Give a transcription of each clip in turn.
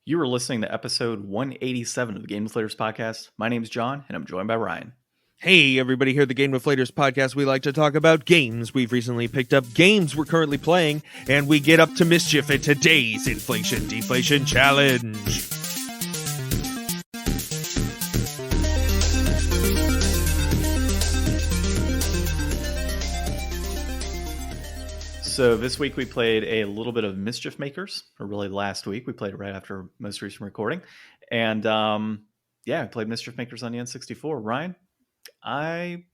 You are listening to episode 187 of the Game Deflators Podcast. My name is John, and I'm joined by Ryan. Hey, everybody, here at the Game Deflators Podcast, we like to talk about games we've recently picked up, games we're currently playing, and we get up to mischief in today's Inflation Deflation Challenge. So this week we played a little bit of Mischief Makers, or really last week. We played it right after most recent recording. And I played Mischief Makers on the N64. Ryan, I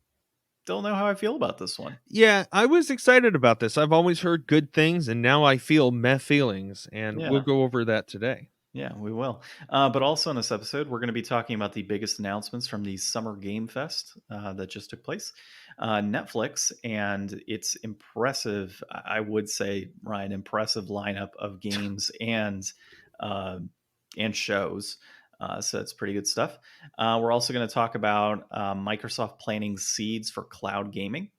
don't know how I feel about this one. Yeah, I was excited about this. I've always heard good things, and now I feel meh feelings, and we'll go over that today. Yeah, we will. But also in this episode, we're going to be talking about the biggest announcements from the Summer Game Fest that just took place. Netflix and its impressive, I would say, Ryan, impressive lineup of games and shows. So that's pretty good stuff. We're also going to talk about Microsoft planting seeds for cloud gaming.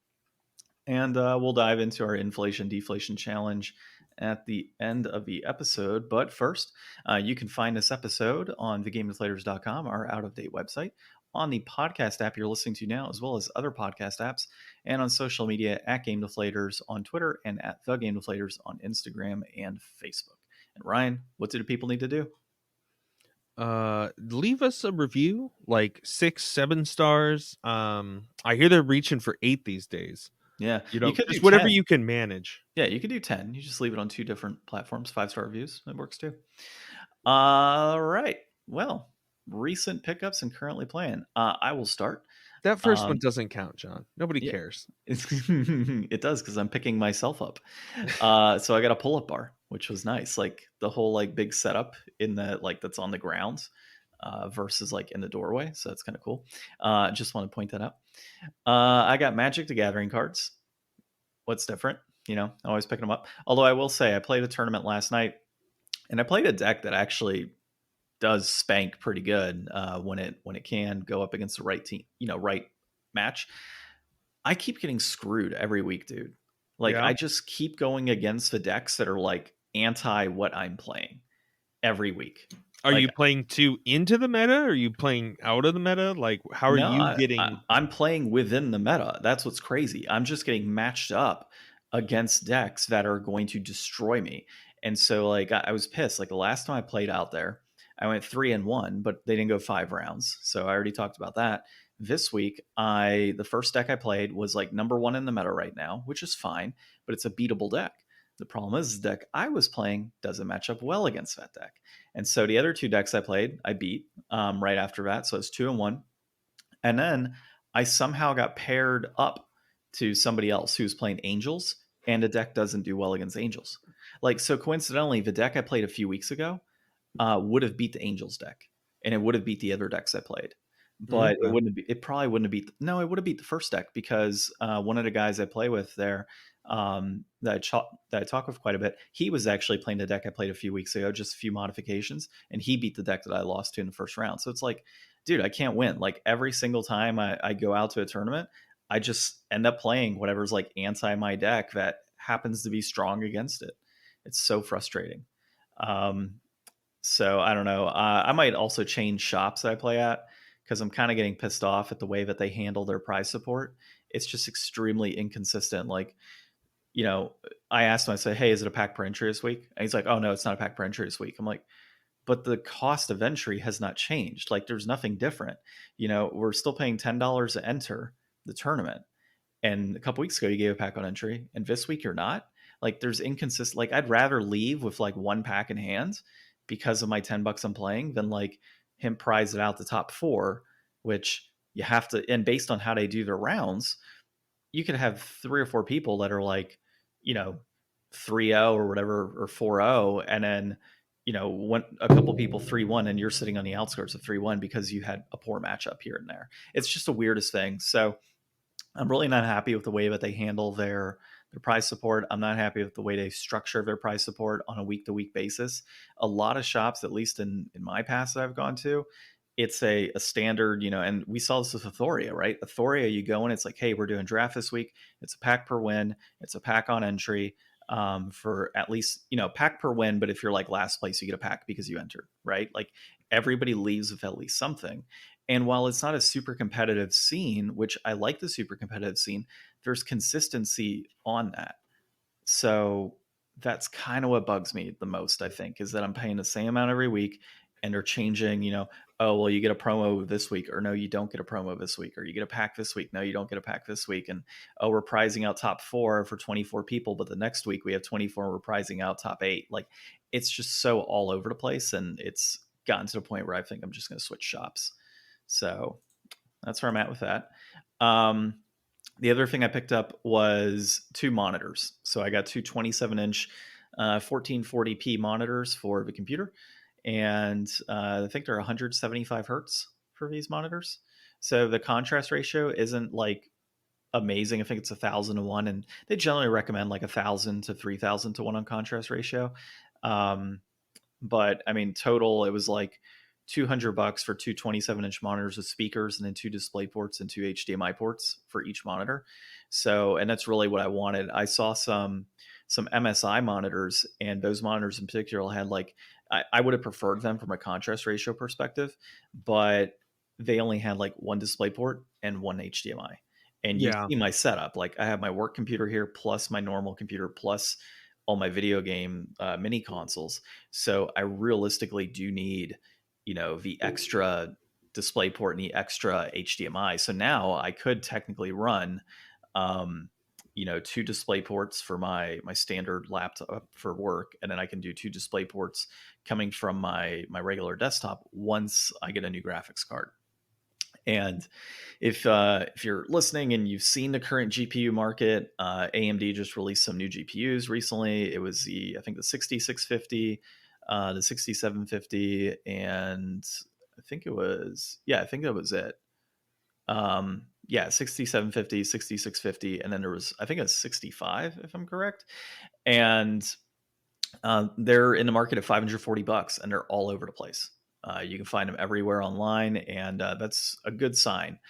And we'll dive into our inflation deflation challenge at the end of the episode. But first, you can find this episode on thegamedeflators.com, our out-of-date website, on the podcast app you're listening to now, as well as other podcast apps, and on social media at Game Deflators on Twitter and at The Game Deflators on Instagram and Facebook. And Ryan, what do the people need to do? Leave us a review, like 6-7 stars. I hear they're reaching for 8 these days. Yeah, you could just whatever 10. You can manage. Yeah, you could do 10. You just leave it on 2 different platforms, 5-star reviews. It works too. All right. Well, recent pickups and currently playing. I will start. That first one doesn't count, John. Nobody cares. It does, because I'm picking myself up. So I got a pull-up bar, which was nice. Like the whole big setup in the that's on the ground versus in the doorway. So that's kind of cool. Just want to point that out. I got Magic the Gathering cards. What's different? Always picking them up. Although I will say I played a tournament last night, and I played a deck that actually does spank pretty good when it can go up against the right team, right match. I keep getting screwed every week, dude. I just keep going against the decks that are anti what I'm playing every week. Are you playing too into the meta? Or are you playing out of the meta? How are you getting? I'm playing within the meta. That's what's crazy. I'm just getting matched up against decks that are going to destroy me. And so I was pissed. The last time I played out there, I went 3-1, but they didn't go 5 rounds. So I already talked about that. This week, the first deck I played was number 1 in the meta right now, which is fine, but it's a beatable deck. The problem is the deck I was playing doesn't match up well against that deck. And so the other 2 decks I played, I beat right after that. So it's 2-1. And then I somehow got paired up to somebody else who's playing Angels, and the deck doesn't do well against Angels. So coincidentally, the deck I played a few weeks ago would have beat the Angels deck, and it would have beat the other decks I played. But it wouldn't be. It probably wouldn't have beat. No, it would have beat the first deck, because one of the guys I play with there, that I talk with quite a bit, he was actually playing the deck I played a few weeks ago, just a few modifications, and he beat the deck that I lost to in the first round. So it's dude, I can't win. Every single time I go out to a tournament, I just end up playing whatever's anti my deck that happens to be strong against it. It's so frustrating. So I don't know. I might also change shops that I play at, because I'm kind of getting pissed off at the way that they handle their prize support. It's just extremely inconsistent. I asked him, I said, hey, is it a pack per entry this week? And he's like, oh, no, it's not a pack per entry this week. I'm like, but the cost of entry has not changed. There's nothing different. We're still paying $10 to enter the tournament. And a couple weeks ago, you gave a pack on entry, and this week you're not. There's inconsistent. I'd rather leave with 1 pack in hand because of my $10 I'm playing than him prize it out the top 4, which you have to. And based on how they do their rounds, you could have 3 or 4 people that are 3-0 or whatever, or 4-0, and then a couple people 3-1, and you're sitting on the outskirts of 3-1 because you had a poor matchup here and there. It's just the weirdest thing. So I'm really not happy with the way that they handle their prize support. I'm not happy with the way they structure their prize support on a week-to-week basis. A lot of shops, at least in my past that I've gone to, it's a standard, and we saw this with Athoria, right? Athoria, you go in, it's hey, we're doing draft this week. It's a pack per win. It's a pack on entry. for at least, pack per win. But if you're like last place, you get a pack because you entered, right? Like everybody leaves with at least something. And while it's not a super competitive scene, which I like the super competitive scene, there's consistency on that. So that's kind of what bugs me the most, I think, is that I'm paying the same amount every week and they're changing, oh, well, you get a promo this week, or no, you don't get a promo this week, or you get a pack this week. No, you don't get a pack this week. And oh, we're prizing out top 4 for 24 people, but the next week we have 24 and we're prizing out top 8. Like it's just so all over the place. And it's gotten to the point where I think I'm just going to switch shops. So that's where I'm at with that. The other thing I picked up was 2 monitors. So I got 2 27-inch 1440p monitors for the computer. And I think they're 175 hertz for these monitors. So the contrast ratio isn't like amazing. I think it's 1,000 to 1. And they generally recommend like 1,000 to 3,000 to 1 on contrast ratio. But I mean, total, it was like $200 for 2 27-inch monitors with speakers and then 2 display ports and 2 HDMI ports for each monitor. So, and that's really what I wanted. I saw some MSI monitors, and those monitors in particular had like, I would have preferred them from a contrast ratio perspective, but they only had like 1 display port and 1 HDMI. And you see my setup, like I have my work computer here plus my normal computer plus all my video game mini consoles. So I realistically do need, the extra display port and the extra HDMI. So now I could technically run, 2 display ports for my standard laptop for work, and then I can do 2 display ports coming from my regular desktop once I get a new graphics card. And if you're listening and you've seen the current GPU market, AMD just released some new GPUs recently. It was I think the 6650, the 6750, and I think that was it. 6750, 6650, and then there was, I think it was 65, if I'm correct. And they're in the market at $540, and they're all over the place. You can find them everywhere online, and that's a good sign.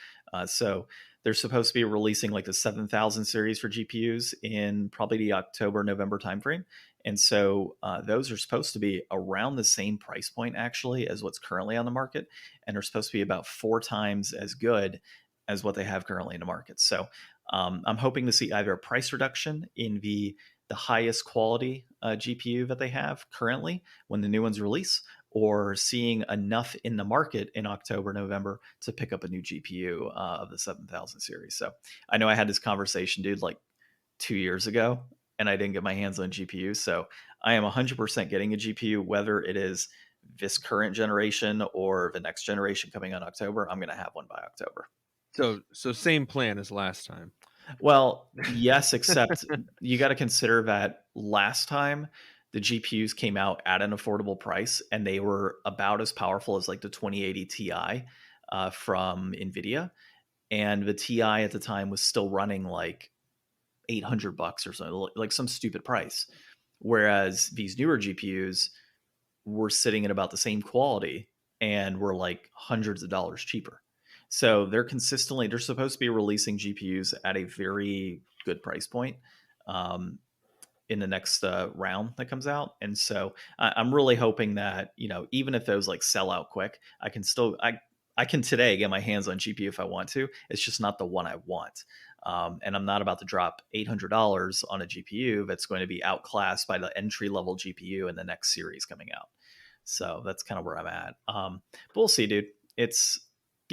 So they're supposed to be releasing like the 7000 series for GPUs in probably the October-November timeframe. And so those are supposed to be around the same price point, actually, as what's currently on the market. And they're supposed to be about 4 times as good as what they have currently in the market. So I'm hoping to see either a price reduction in the highest quality GPU that they have currently when the new ones release, or seeing enough in the market in October, November to pick up a new GPU of the 7000 series. So I know I had this conversation, dude, like 2 years ago, and I didn't get my hands on GPU. So I am 100% getting a GPU, whether it is this current generation or the next generation coming on October. I'm going to have one by October. So same plan as last time. Well, yes, except you got to consider that last time the GPUs came out at an affordable price, and they were about as powerful as like the 2080 Ti from NVIDIA. And the Ti at the time was still running like $800 or something, like some stupid price. Whereas these newer GPUs were sitting at about the same quality and were like hundreds of dollars cheaper. So they're supposed to be releasing GPUs at a very good price point in the next round that comes out. And so I'm really hoping that, even if those like sell out quick, I can today get my hands on GPU if I want to. It's just not the one I want. And I'm not about to drop $800 on a GPU that's going to be outclassed by the entry level GPU in the next series coming out. So that's kind of where I'm at. But we'll see, dude. It's,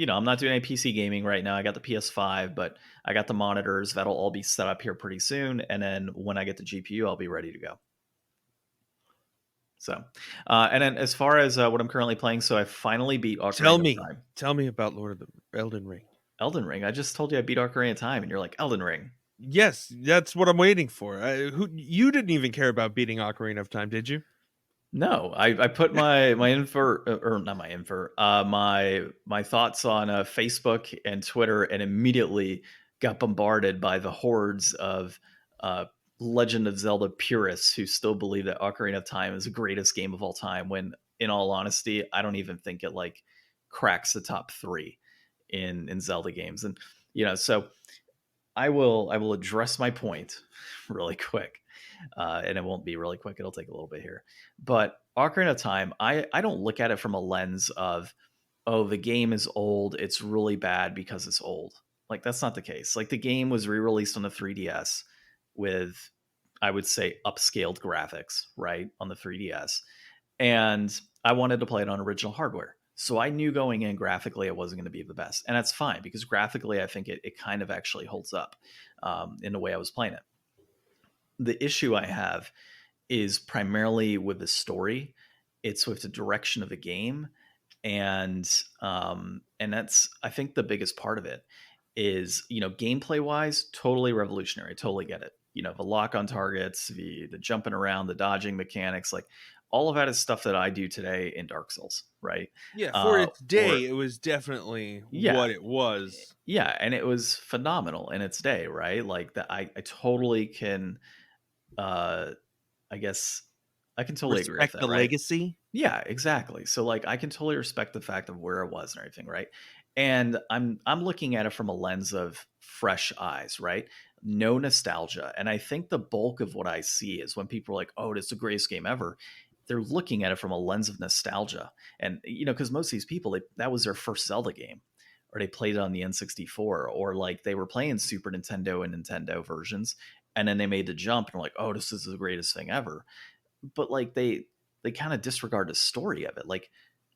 I'm not doing any PC gaming right now. I got the PS5, but I got the monitors. That'll all be set up here pretty soon. And then when I get the GPU, I'll be ready to go. So, and then as far as what I'm currently playing, so I finally beat Ocarina of Time. Tell me about Elden Ring. Elden Ring. I just told you I beat Ocarina of Time, and you're like, Elden Ring. Yes, that's what I'm waiting for. You didn't even care about beating Ocarina of Time, did you? No, I put my thoughts on Facebook and Twitter, and immediately got bombarded by the hordes of Legend of Zelda purists who still believe that Ocarina of Time is the greatest game of all time. When, in all honesty, I don't even think it like cracks the top 3 in Zelda games. And so I will address my point really quick. and it won't be really quick. It'll take a little bit here. But Ocarina of Time, I don't look at it from a lens of, oh, the game is old. It's really bad because it's old. Like, that's not the case. Like, the game was re-released on the 3DS with, I would say, upscaled graphics, right, on the 3DS. And I wanted to play it on original hardware. So I knew going in graphically it wasn't going to be the best. And that's fine because graphically I think it kind of actually holds up in the way I was playing it. The issue I have is primarily with the story. It's with the direction of the game, and that's, I think, the biggest part of it is, gameplay wise, totally revolutionary. I totally get it. The lock on targets, the jumping around, the dodging mechanics, like all of that is stuff that I do today in Dark Souls, right? Yeah, for its Or day, it was definitely yeah, what it was. yeah, and it was phenomenal in its day, right? Like that, I totally can, uh, I guess, I can totally agree with Respect that, the right? legacy. Yeah, exactly. So like I can totally respect the fact of where it was and everything, right? And I'm looking at it from a lens of fresh eyes, right? No nostalgia. And I think the bulk of what I see is when people are like, "Oh, it's the greatest game ever." They're looking at it from a lens of nostalgia. And because most of these people, that was their first Zelda game, or they played it on the N64, or like they were playing Super Nintendo and Nintendo versions, and then they made the jump and were like, "Oh, this is the greatest thing ever." But like they kind of disregard the story of it. Like,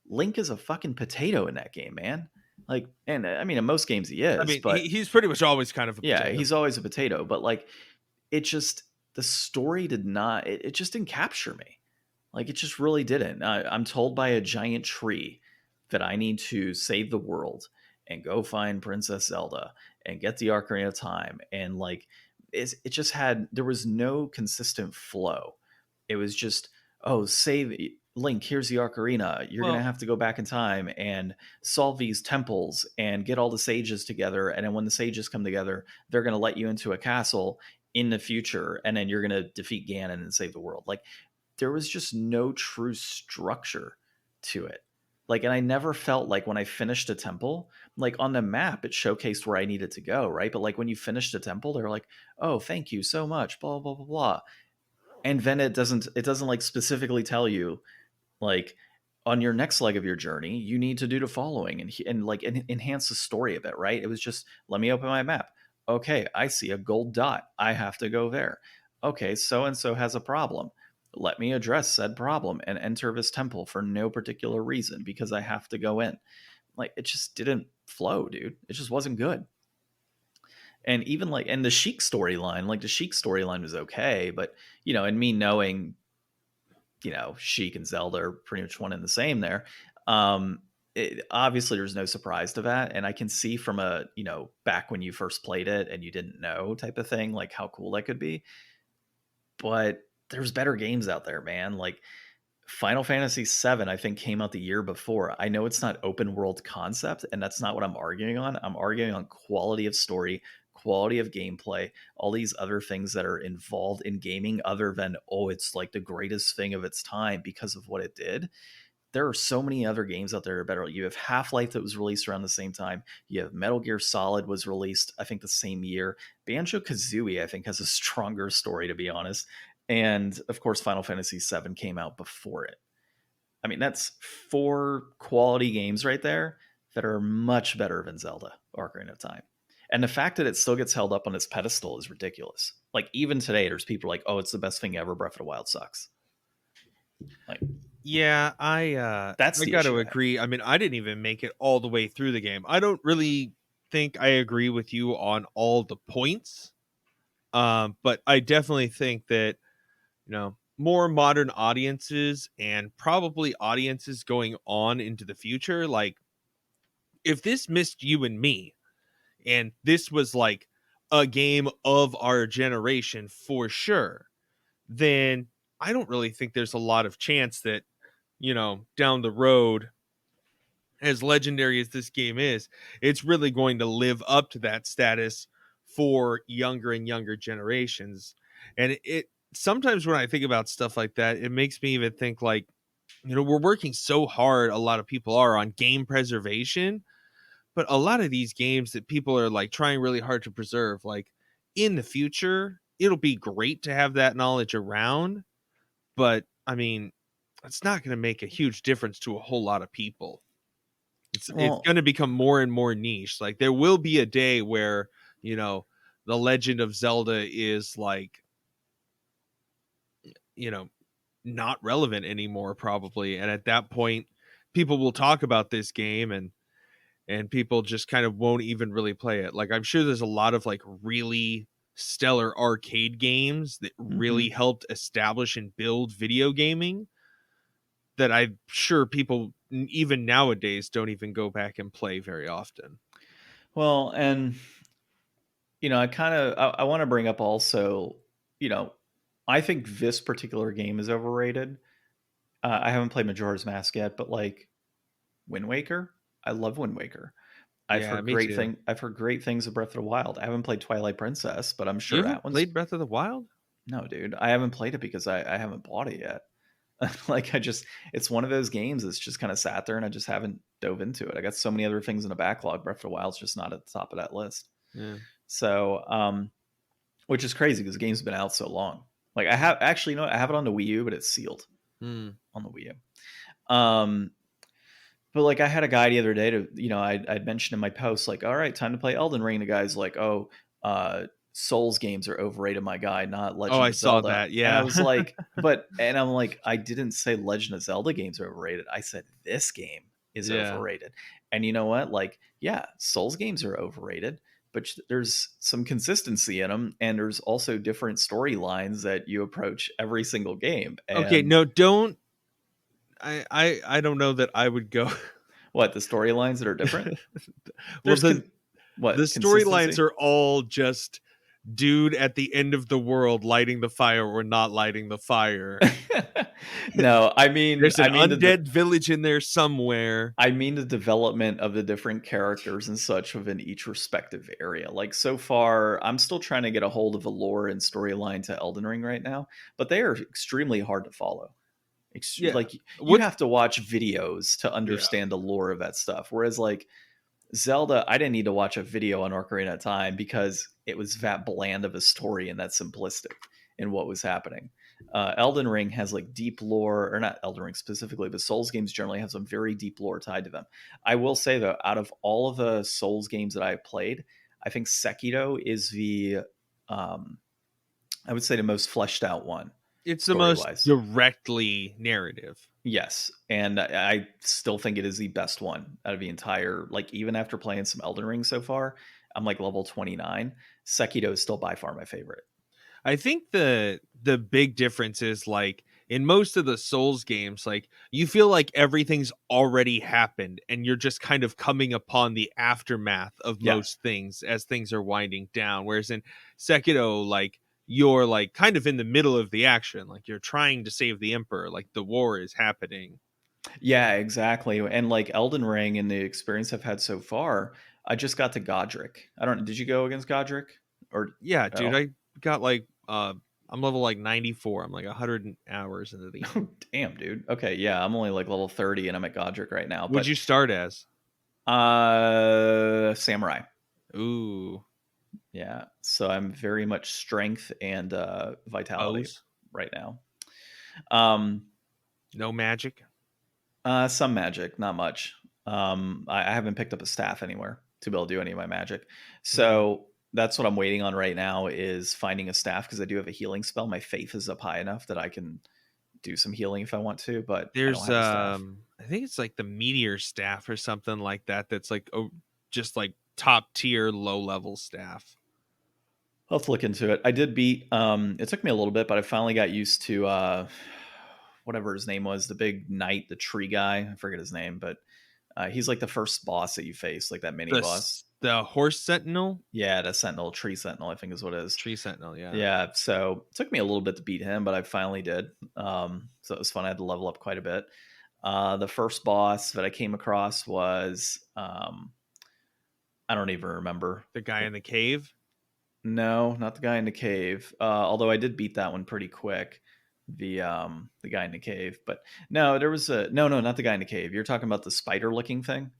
Link is a fucking potato in that game, man. Like, and I mean, in most games he I is, mean, but he's pretty much always kind of a yeah, potato. he's always a potato. But like, it just, the story did not, it just didn't capture me. Like, it just really didn't. I'm told by a giant tree that I need to save the world and go find Princess Zelda and get the Ocarina of Time. And like, it just had, there was no consistent flow. It was just, oh, save Link, here's the Ocarina. You're going to Well, have to go back in time and solve these temples and get all the sages together. And then when the sages come together, they're going to let you into a castle in the future. And then you're going to defeat Ganon and save the world. Like, there was just no true structure to it. Like, and I never felt like when I finished a temple, like on the map, it showcased where I needed to go, right? But like when you finished a temple, they're like, oh, thank you so much, blah, blah, blah, blah. And then it doesn't like specifically tell you, like, on your next leg of your journey, you need to do the following and like enhance the story a bit, right? It was just, let me open my map. Okay, I see a gold dot. I have to go there. Okay, so and so has a problem. Let me address said problem and enter this temple for no particular reason because I have to go in. Like, it just didn't flow, dude. It just wasn't good. And even like, and the Sheik storyline, like the Sheik storyline was okay, but and me knowing, Sheik and Zelda are pretty much one and the same there. Obviously, there's no surprise to that, and I can see from a back when you first played it and you didn't know type of thing, like how cool that could be. But there's better games out there, man. Like Final Fantasy VII, I think came out the year before. I know it's not open world concept, and that's not what I'm arguing on. I'm arguing on quality of story, quality of gameplay, all these other things that are involved in gaming other than, oh, it's like the greatest thing of its time because of what it did. There are so many other games out there that are better. You have Half-Life that was released around the same time. You have Metal Gear Solid was released, I think, the same year. Banjo-Kazooie, I think, has a stronger story, to be honest. And of course, Final Fantasy VII came out before it. I mean, that's 4 quality games right there that are much better than Zelda Ocarina of Time. And the fact that it still gets held up on its pedestal is ridiculous. Like, even today, there's people like, oh, it's the best thing ever. Breath of the Wild sucks. Like, yeah, I that's I the got to issue. agree. I mean, I didn't even make it all the way through the game. I don't really think I agree with you on all the points. But I definitely think that more modern audiences and probably audiences going on into the future, like if this missed you and me and this was like a game of our generation for sure, then I don't really think there's a lot of chance that down the road, as legendary as this game is, it's really going to live up to that status for younger and younger generations. And it sometimes when I think about stuff like that, it makes me even think like, we're working so hard, a lot of people are, on game preservation, but a lot of these games that people are like trying really hard to preserve, like in the future, it'll be great to have that knowledge around, but I mean, it's not going to make a huge difference to a whole lot of people. It's Well, going to become more and more niche. Like there will be a day where, you know, the Legend of Zelda is like, you know, not relevant anymore probably, and at that point people will talk about this game and people just kind of won't even really play it. Like I'm sure there's a lot of like really stellar arcade games that really mhm. helped establish and build video gaming that I'm sure people even nowadays don't even go back and play very often. Well, and I want to bring up also, you know, I think this particular game is overrated. I haven't played Majora's Mask yet, but like Wind Waker, I love Wind Waker. Yeah, me too. I've heard great things of Breath of the Wild. I haven't played Twilight Princess, but I'm You sure that haven't one's played Breath of the Wild? no, dude. I haven't played it because I haven't bought it yet. Like it's one of those games that's just kind of sat there and I just haven't dove into it. I got so many other things in the backlog. Breath of the Wild's just not at the top of that list. Yeah. So, which is crazy because the game's been out so long. Like I have actually, I have it on the Wii U, but it's sealed Hmm. on the Wii U. But like I had a guy the other day to, I'd mentioned in my post, like, all right, time to play Elden Ring. The guy's like, oh, Souls games are overrated, my guy, not Oh, Legend I of saw Zelda. that. And I Yeah. was like, and I'm like, I didn't say Legend of Zelda games are overrated. I said this game is Yeah. overrated. And you know what? Like, yeah, Souls games are overrated, but there's some consistency in them. And there's also different storylines that you approach every single game. Okay, And no, don't I don't know that I would go. what, the storylines that are different? Well, There's the what, storylines consistency? are all just dude at the end of the world lighting the fire or not lighting the fire. No, There's an undead village in there somewhere. I mean the development of the different characters and such within each respective area. Like so far, I'm still trying to get a hold of the lore and storyline to Elden Ring right now, but they are extremely hard to follow. Yeah. Like you What? have to watch videos to Yeah. understand the lore of that stuff. Whereas like Zelda, I didn't need to watch a video on Ocarina of Time because it was that bland of a story and that simplistic in what was happening. Elden Ring has like deep lore, or not Elden Ring specifically, but Souls games generally have some very deep lore tied to them. I will say though, out of all of the Souls games that I've played, I think Sekiro is um, I would say the most fleshed out one, It's the story most wise. directly narrative. Yes, and I still think it is the best one out of the entire. Like even after playing some Elden Ring so far, I'm like level 29. Sekiro is still by far my favorite. I think the big difference is like in most of the Souls games, like you feel like everything's already happened and you're just kind of coming upon the aftermath of Yeah, most things as things are winding down. Whereas in Sekiro, like you're like kind of in the middle of the action, like you're trying to save the Emperor, like the war is happening. yeah, exactly. And like Elden Ring and the experience I've had so far, I just got to Godric. I don't. Did you go against Godric or Yeah, dude, no? I got like I'm level like 94. I'm like 100 hours into the Oh, game. damn, dude. Okay, yeah, I'm only like level 30 and I'm at Godric right now. Would But you start as? samurai. Ooh, Yeah, so I'm very much strength and vitality bows. right now. Um, No magic. some magic, not much. I haven't picked up a staff anywhere to be able to do any of my magic. Mm. So that's what I'm waiting on right now is finding a staff because I do have a healing spell. My faith is up high enough that I can do some healing if I want to, but I don't There's have a staff. I think it's like the meteor staff or something like that. That's like just like top tier low level staff. I'll have to look into it. I did beat. It took me a little bit, but I finally got used to whatever his name was, the big knight, the tree guy. I forget his name, but he's like the first boss that you face, like that mini boss. The horse sentinel, Yeah, the Sentinel, Tree Sentinel, I think is what it is. tree sentinel. Yeah. Yeah, so it took me a little bit to beat him, but I finally did. So it was fun. I had to level up quite a bit. The first boss that I came across was I don't even remember. The guy in the cave. No, not the guy in the cave. Although I did beat that one pretty quick. The guy in the cave, but no, there was a no, not the guy in the cave. You're talking about the spider looking thing.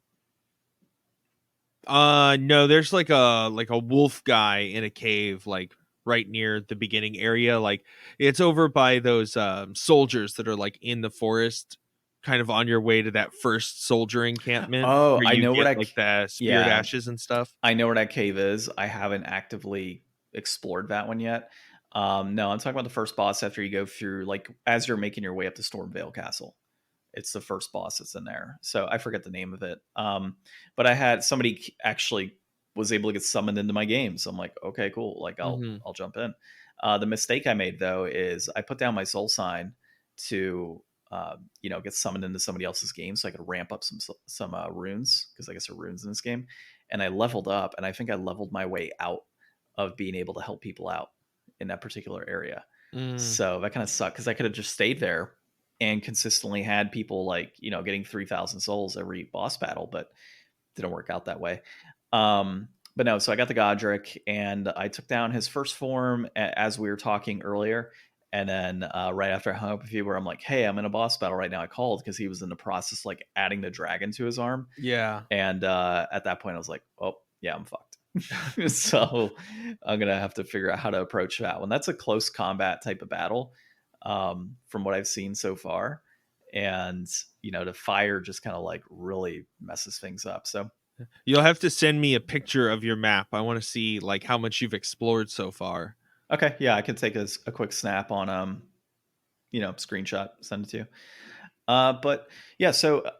No, there's like a wolf guy in a cave, like right near the beginning area. Like it's over by those soldiers that are like in the forest, kind of on your way to that first soldier encampment Oh, where I you know where get that. like the spirit Yeah, ashes and stuff. I know where that cave is. I haven't actively explored that one yet. No, I'm talking about the first boss after you go through, like, as you're making your way up to Stormvale Castle. It's the first boss that's in there. So I forget the name of it. But I had somebody actually was able to get summoned into my game. So I'm like, okay, cool. Like Mm-hmm. I'll jump in. The mistake I made though is I put down my soul sign to get summoned into somebody else's game so I could ramp up some runes, because I guess there are runes in this game. And I leveled up, and I think I leveled my way out of being able to help people out in that particular area. Mm. So that kind of sucked, because I could have just stayed there and consistently had people, like, getting 3,000 souls every boss battle, but didn't work out that way. But no, so I got the Godric, and I took down his first form as we were talking earlier. And then right after I hung up with you, where I'm like, hey, I'm in a boss battle right now, I called because he was in the process, like, adding the dragon to his arm. Yeah. And at that point, I was like, oh, yeah, I'm fucked. So I'm going to have to figure out how to approach that one. That's a close combat type of battle, from what I've seen so far. And, the fire just kind of like really messes things up. So, You'll have to send me a picture of your map. I want to see like how much you've explored so far. okay. Yeah, I could take a quick snap on, screenshot, send it to you. But yeah, so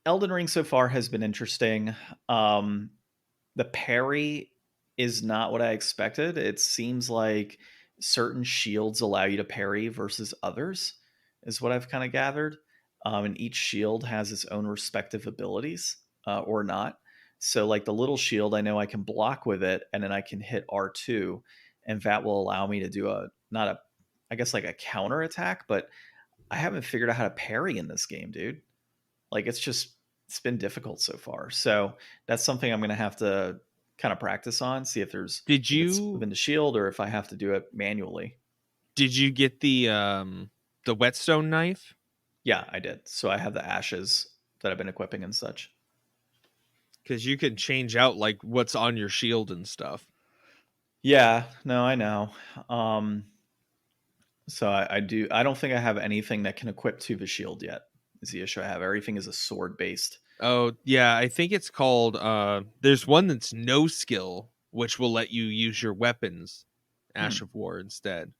Elden Ring so far has been interesting. The parry is not what I expected. It seems like certain shields allow you to parry versus others, is what I've kind of gathered. And each shield has its own respective abilities, or not. So, like the little shield, I know I can block with it, and then I can hit R2, and that will allow me to do not a, I guess, like a counter attack, but I haven't figured out how to parry in this game, dude. Like it's been difficult so far. So that's something I'm going to have to kind of practice on, see Did if it's you within the shield or if I have to do it manually. did you get the whetstone knife? Yeah, I did. So I have the ashes that I've been equipping and such. Because you can change out like what's on your shield and stuff. Yeah, no, I know. So I do. I don't think I have anything that can equip to the shield yet. Is the issue I have? Everything is a sword based. Oh yeah, I think it's called there's one that's no skill, which will let you use your weapons, Hmm. Ash of War instead.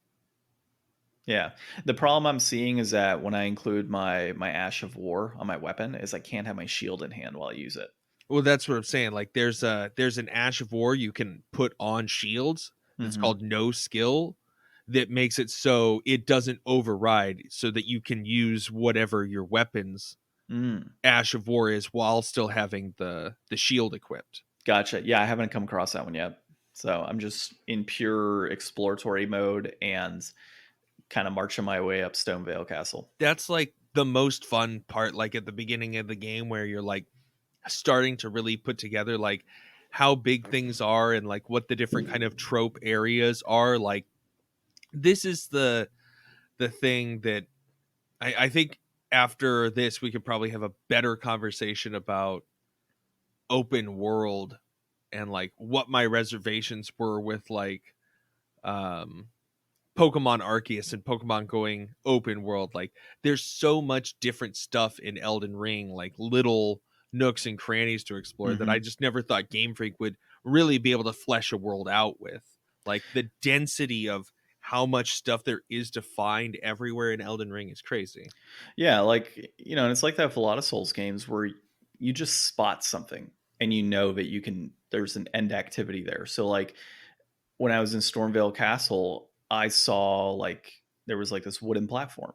Yeah. The problem I'm seeing is that when I include my Ash of War on my weapon, is I can't have my shield in hand while I use it. Well, that's what I'm saying. Like there's an Ash of War you can put on shields that's Hmm. called no skill, that makes it so it doesn't override, so that you can use whatever your weapons Mm. Ash of War is while still having the shield equipped. Gotcha. Yeah, I haven't come across that one yet. So I'm just in pure exploratory mode and kind of marching my way up Stonevale Castle. That's like the most fun part, like at the beginning of the game where you're like starting to really put together like how big things are and like what the different kind of trope areas are. Like this is the thing that I think after this we could probably have a better conversation about open world and like what my reservations were with like um Pokemon Arceus and Pokemon going open world. Like there's so much different stuff in Elden Ring, like little nooks and crannies to explore, that I Hmm. just never thought Game Freak would really be able to flesh a world out with. Like the density of how much stuff there is to find everywhere in Elden Ring is crazy. Yeah, like, and it's like that with a lot of Souls games where you just spot something and you know that there's an end activity there. So, like, when I was in Stormvale Castle, I saw, like, there was like this wooden platform.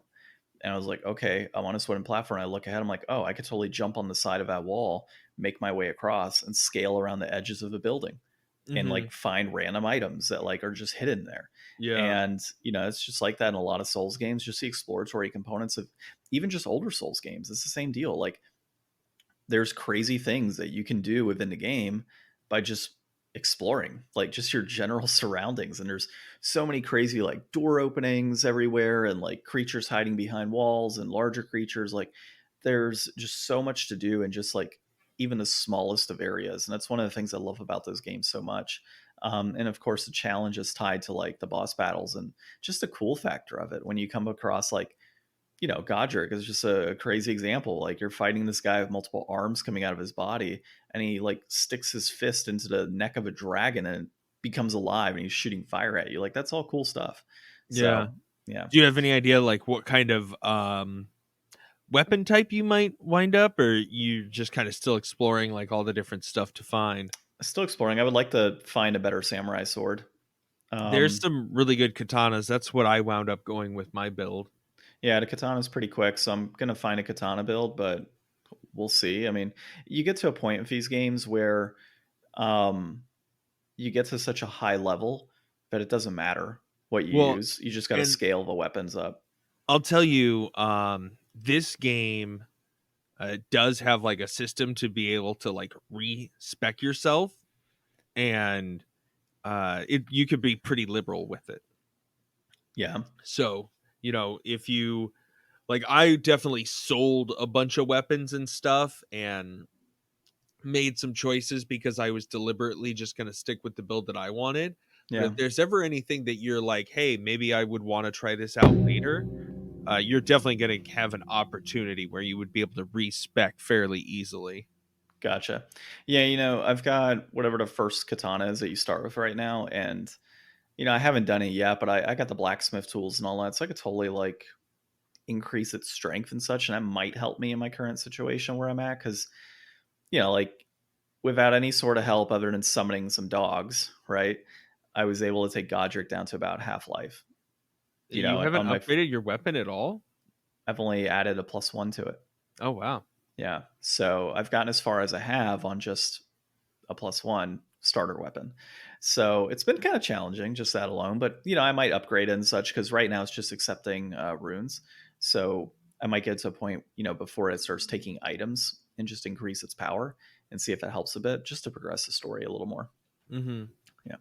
And I was like, okay, I'm on this wooden platform. I look ahead, I'm like, oh, I could totally jump on the side of that wall, make my way across, and scale around the edges of the building and Mm-hmm. like find random items that like are just hidden there. Yeah. And it's just like that in a lot of Souls games, just the exploratory components of even just older Souls games. It's the same deal. Like, there's crazy things that you can do within the game by just exploring, like just your general surroundings. And there's so many crazy like door openings everywhere, and like creatures hiding behind walls and larger creatures. Like, there's just so much to do in just like even the smallest of areas. And that's one of the things I love about those games so much. And of course, the challenge is tied to like the boss battles and just the cool factor of it. When you come across like, Godric is just a crazy example. Like you're fighting this guy with multiple arms coming out of his body, and he like sticks his fist into the neck of a dragon and it becomes alive, and he's shooting fire at you. Like that's all cool stuff. Yeah. So yeah. Do you have any idea like what kind of weapon type you might wind up, or you just kind of still exploring like all the different stuff to find? Still exploring. I would like to find a better samurai sword. There's Um, some really good katanas. That's what I wound up going with my build. yeah, the katana is pretty quick, so I'm gonna find a katana build, but we'll see. I mean, you get to a point with these games where um, you get to such a high level that it doesn't matter what you Well, use. You just got to and scale the weapons up. I'll tell you, this game does have like a system to be able to like respec yourself, and you could be pretty liberal with it. Yeah, So, if you like, I definitely sold a bunch of weapons and stuff and made some choices because I was deliberately just going to stick with the build that I wanted. But yeah, if there's ever anything that you're like, hey, maybe I would want to try this out later, you're definitely going to have an opportunity where you would be able to respec fairly easily. gotcha. Yeah, I've got whatever the first katana is that you start with right now, and I haven't done it yet, but I got the blacksmith tools and all that, so I could totally like increase its strength and such, and that might help me in my current situation where I'm at, because like without any sort of help other than summoning some dogs, right? I was able to take Godric down to about half life. You haven't On my upgraded your weapon at all? I've only added a +1 to it. Oh, wow. Yeah. So I've gotten as far as I have on just a +1 starter weapon. So it's been kind of challenging, just that alone. But, I might upgrade it and such, because right now it's just accepting runes. So I might get to a point, before it starts taking items and just increase its power and see if that helps a bit, just to progress the story a little more. Mm-hmm. Yeah.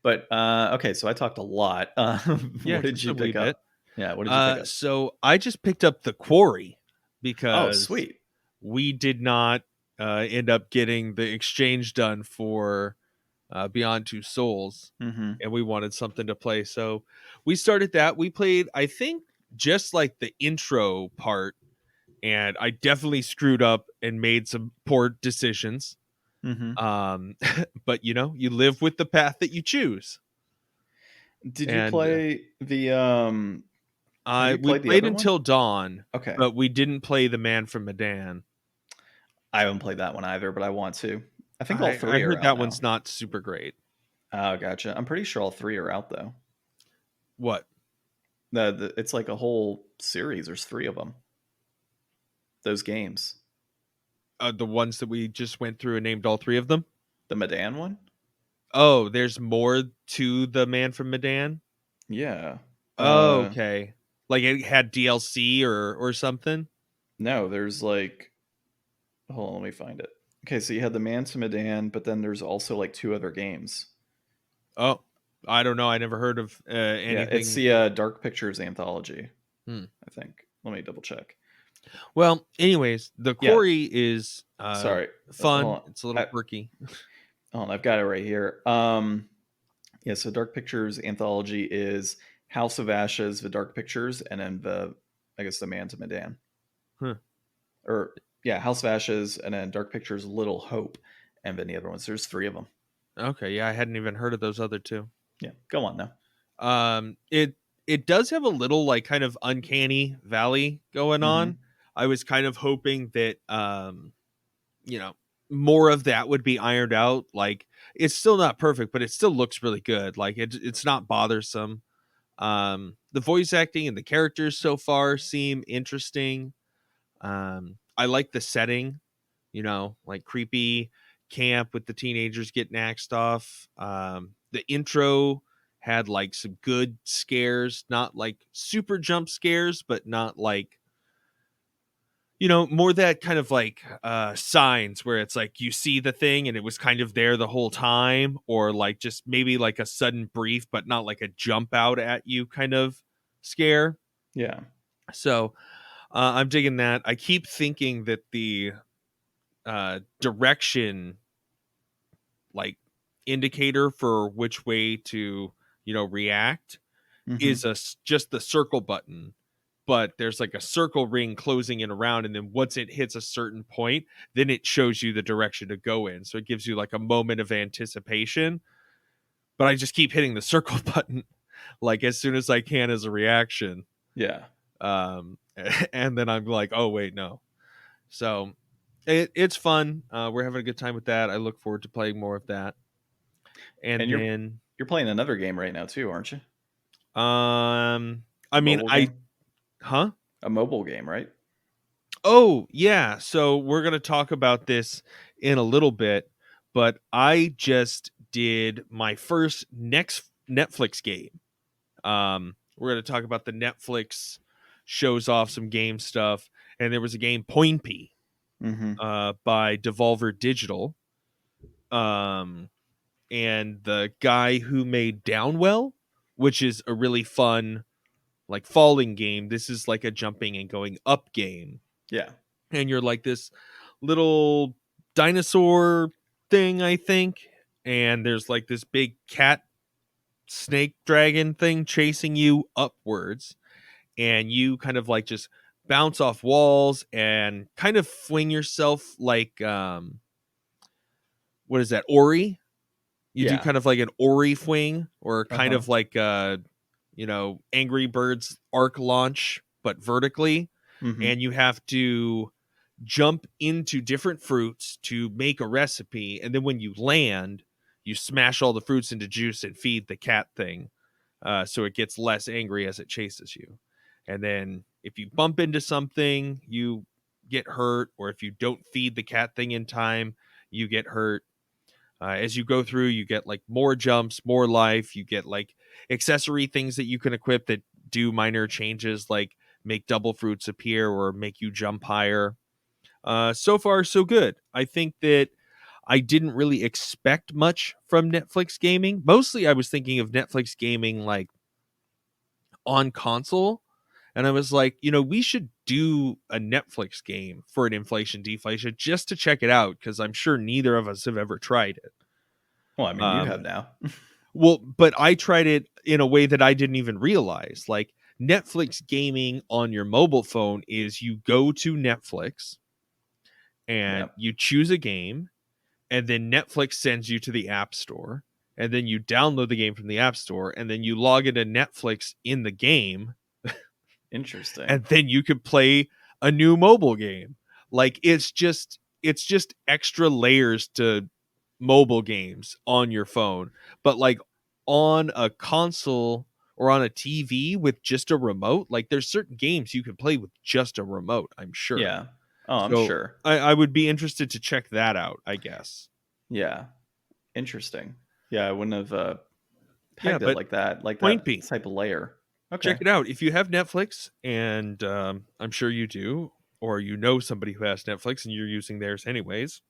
But, okay. So I talked a lot. Yeah, What did just you a wee pick bit. up? Yeah. What did you pick up? So I just picked up the Quarry Oh, because sweet. we did not end up getting the exchange done for Beyond Two Souls, Hmm. and we wanted something to play. So we started that. We played, I think, just like the intro part, and I definitely screwed up and made some poor decisions. Hmm. But you live with the path that you choose. Did you And play the have I you we played the played other one? until dawn, Okay. but we didn't play the Man from Medan. I haven't played that one either, but I want to. I think all I three are heard out that now. one's not super great. Oh, gotcha. I'm pretty sure all three are out though. What? It's like a whole series. There's three of them. Those games. The ones that we just went through and named all three of them? The Medan one? Oh, there's more to the Man from Medan? Yeah. Oh, okay. Like it had DLC or something? No, there's like, hold on, let me find it. Okay, so you had the Man to Medan, but then there's also like two other games. Oh, I don't know. I never heard of Yeah, it's anything. the Dark Pictures anthology, Hmm. I think. Let me double check. Well, anyways, the Yeah, Quarry is sorry. Hold fun. on. It's a little quirky. Hold on, I've got it right here. Yeah, so Dark Pictures anthology is House of Ashes, the Dark Pictures, and then I guess the Man to Medan. Huh. Or yeah, House of Ashes, and then Dark Pictures, Little Hope, and then the other ones. There's three of them. Okay, yeah, I hadn't even heard of those other two. Yeah, go on now. It does have a little like kind of uncanny valley going Mm-hmm. on. I was kind of hoping that you know, more of that would be ironed out. Like it's still not perfect, but it still looks really good. Like it's not bothersome. The voice acting and the characters so far seem interesting. I like the setting, like creepy camp with the teenagers getting axed off. The intro had like some good scares, not like super jump scares, but not like, more that kind of like signs where it's like you see the thing and it was kind of there the whole time, or like just maybe like a sudden brief, but not like a jump out at you kind of scare. Yeah. So I'm digging that. I keep thinking that the direction like indicator for which way to, react Mm-hmm. is just the circle button, but there's like a circle ring closing in around, and then once it hits a certain point, then it shows you the direction to go in. So it gives you like a moment of anticipation. But I just keep hitting the circle button like as soon as I can as a reaction. Yeah. Um, and then I'm like, oh wait, no. So it's fun. We're having a good time with that. I look forward to playing more of that. And And then, you're playing another game right now too, aren't you? I mean, Mobile game? huh? A mobile game, right? Oh, yeah. So we're going to talk about this in a little bit, but I just did my first next Netflix game. We're going to talk about the Netflix shows off some game stuff, and there was a game Poinpy Mm-hmm. by Devolver Digital. And the guy who made Downwell, which is a really fun like falling game. This is like a jumping and going up game. Yeah. And you're like this little dinosaur thing, I think. And there's like this big cat snake dragon thing chasing you upwards. And you kind of like just bounce off walls and kind of fling yourself like what is that, Ori? You do Yeah. kind of like an Ori fling, or kind Uh-huh. of like Angry Birds arc launch, but vertically. Mm-hmm. And you have to jump into different fruits to make a recipe, and then when you land, you smash all the fruits into juice and feed the cat thing, so it gets less angry as it chases you. And then if you bump into something, you get hurt, or if you don't feed the cat thing in time, you get hurt. As you go through, you get like more jumps, more life. You get like accessory things that you can equip that do minor changes, like make double fruits appear or make you jump higher. So far, so good. I think that I didn't really expect much from Netflix gaming. Mostly, I was thinking of Netflix gaming like on console. And I was like, we should do a Netflix game for an inflation deflation just to check it out, because I'm sure neither of us have ever tried it. Well, I mean, you have now. Well, but I tried it in a way that I didn't even realize. Like, Netflix gaming on your mobile phone is you go to Netflix and Yep. you choose a game, and then Netflix sends you to the App Store, and then you download the game from the App Store, and then you log into Netflix in the game, Interesting. and then you could play a new mobile game. Like, it's just extra layers to mobile games on your phone, but like on a console or on a TV with just a remote, like there's certain games you can play with just a remote, I'm sure. Yeah. Oh, I'm So sure. I would be interested to check that out, I guess. Yeah. Interesting. Yeah, I wouldn't have Yeah, pegged it but like that, Point B, type of layer. check Okay. it out if you have Netflix, and I'm sure you do, or somebody who has Netflix and you're using theirs anyways.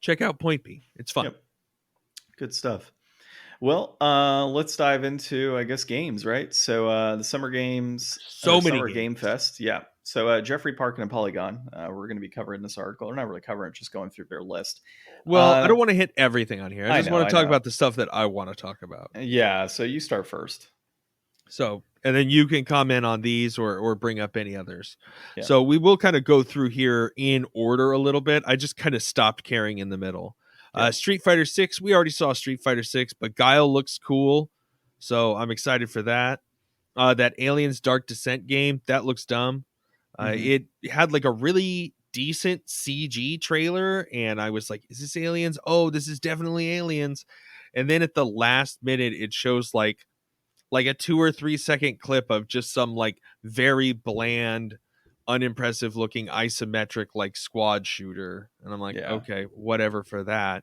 Check out Point B. It's fun. Yep. Good stuff. Well, let's dive into, I guess, games, right? So the summer games or So many summer game games. fest, yeah. So Jeffrey Parkin and Polygon, we're going to be covering this article. We're not really covering it, just going through their list. Well, I don't want to hit everything on here. I I just know, want I to talk know. about the stuff that I want to talk about. Yeah, so you start first. So, and then you can comment on these or bring up any others. Yeah. So we will kind of go through here in order a little bit. I just kind of stopped caring in the middle. Yeah. Street Fighter 6, we already saw Street Fighter 6, but Guile looks cool. So I'm excited for that. That Aliens Dark Descent game, that looks dumb. Mhm. It had like a really decent CG trailer, and I was like, is this Aliens? Oh, this is definitely Aliens. And then at the last minute, it shows like a 2 or 3 second clip of just some like very bland, unimpressive looking isometric like squad shooter, and I'm like, Yeah. okay, whatever for that.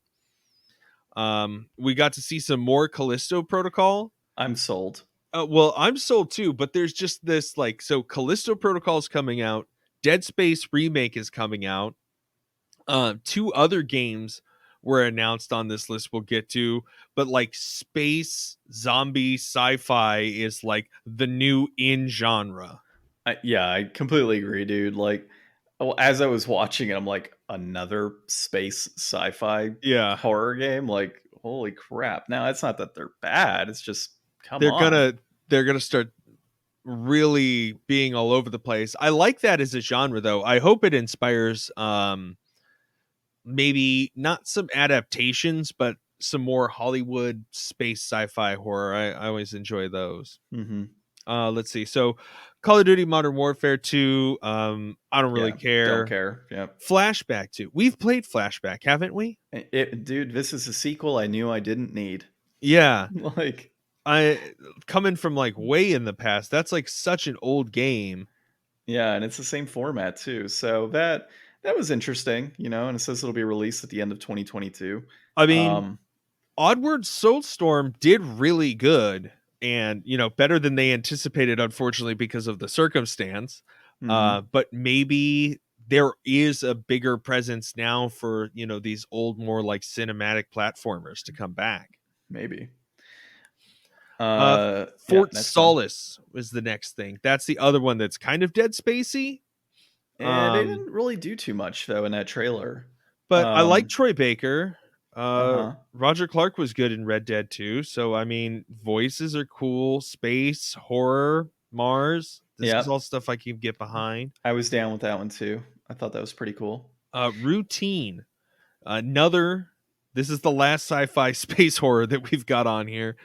We got to see some more Callisto Protocol. I'm sold. Well, I'm sold too, but there's just this like, so Callisto Protocol is coming out, Dead Space remake is coming out. Two other games were announced on this list we'll get to, but like space zombie sci-fi is like the new in genre. Yeah, I completely agree, dude. Like, as I was watching it, I'm like, another space sci-fi Yeah. horror game. Like, holy crap. Now, it's not that they're bad. It's just, come They're on. gonna start really being all over the place. I like that as a genre, though. I hope it inspires maybe not some adaptations, but some more Hollywood space sci-fi horror. I always enjoy those. Mm-hmm. Let's see. So Call of Duty Modern Warfare 2, I don't really Yeah, don't care. care. Yep. Flashback 2. We've played Flashback, haven't we? Dude, this is a sequel I knew I didn't need. Yeah. Like, I coming from like way in the past. That's like such an old game. yeah, and it's the same format too. So that was interesting, and it says it'll be released at the end of 2022. I mean, Um, Oddward Soulstorm did really good and, better than they anticipated, unfortunately, because of the circumstance. mhm, But maybe there is a bigger presence now for, these old, more like cinematic platformers to come back. maybe. Yeah, Fort next one. Solace was the next thing. That's the other one that's kind of Dead Spacey. And they didn't really do too much though in that trailer. But I like Um, Troy Baker. uh-huh. Roger Clark was good in Red Dead 2. So, I mean, voices are cool. Space, horror, Mars. This is Yep. all stuff I can get behind. I was down with that one too. I thought that was pretty cool. Routine. Another. This is the last sci-fi space horror that we've got on here.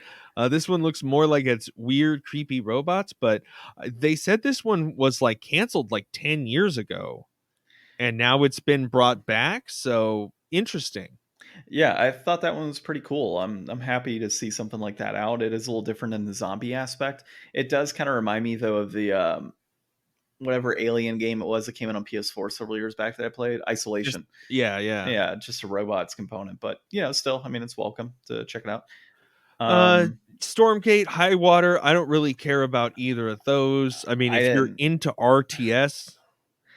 This one looks more like it's weird, creepy robots, but they said this one was like canceled like 10 years ago. And now it's been brought back. So interesting. Yeah, I thought that one was pretty cool. I'm happy to see something like that out. It is a little different in the zombie aspect. It does kind of remind me though of the whatever alien game it was that came out on PS4 several years back that I played, Just Isolation. yeah. Yeah, just a robots component, but still, I mean, it's welcome to check it out. Uh, Um, Stormgate, High Water. I don't really care about either of those. I mean, I if you're didn't, into RTS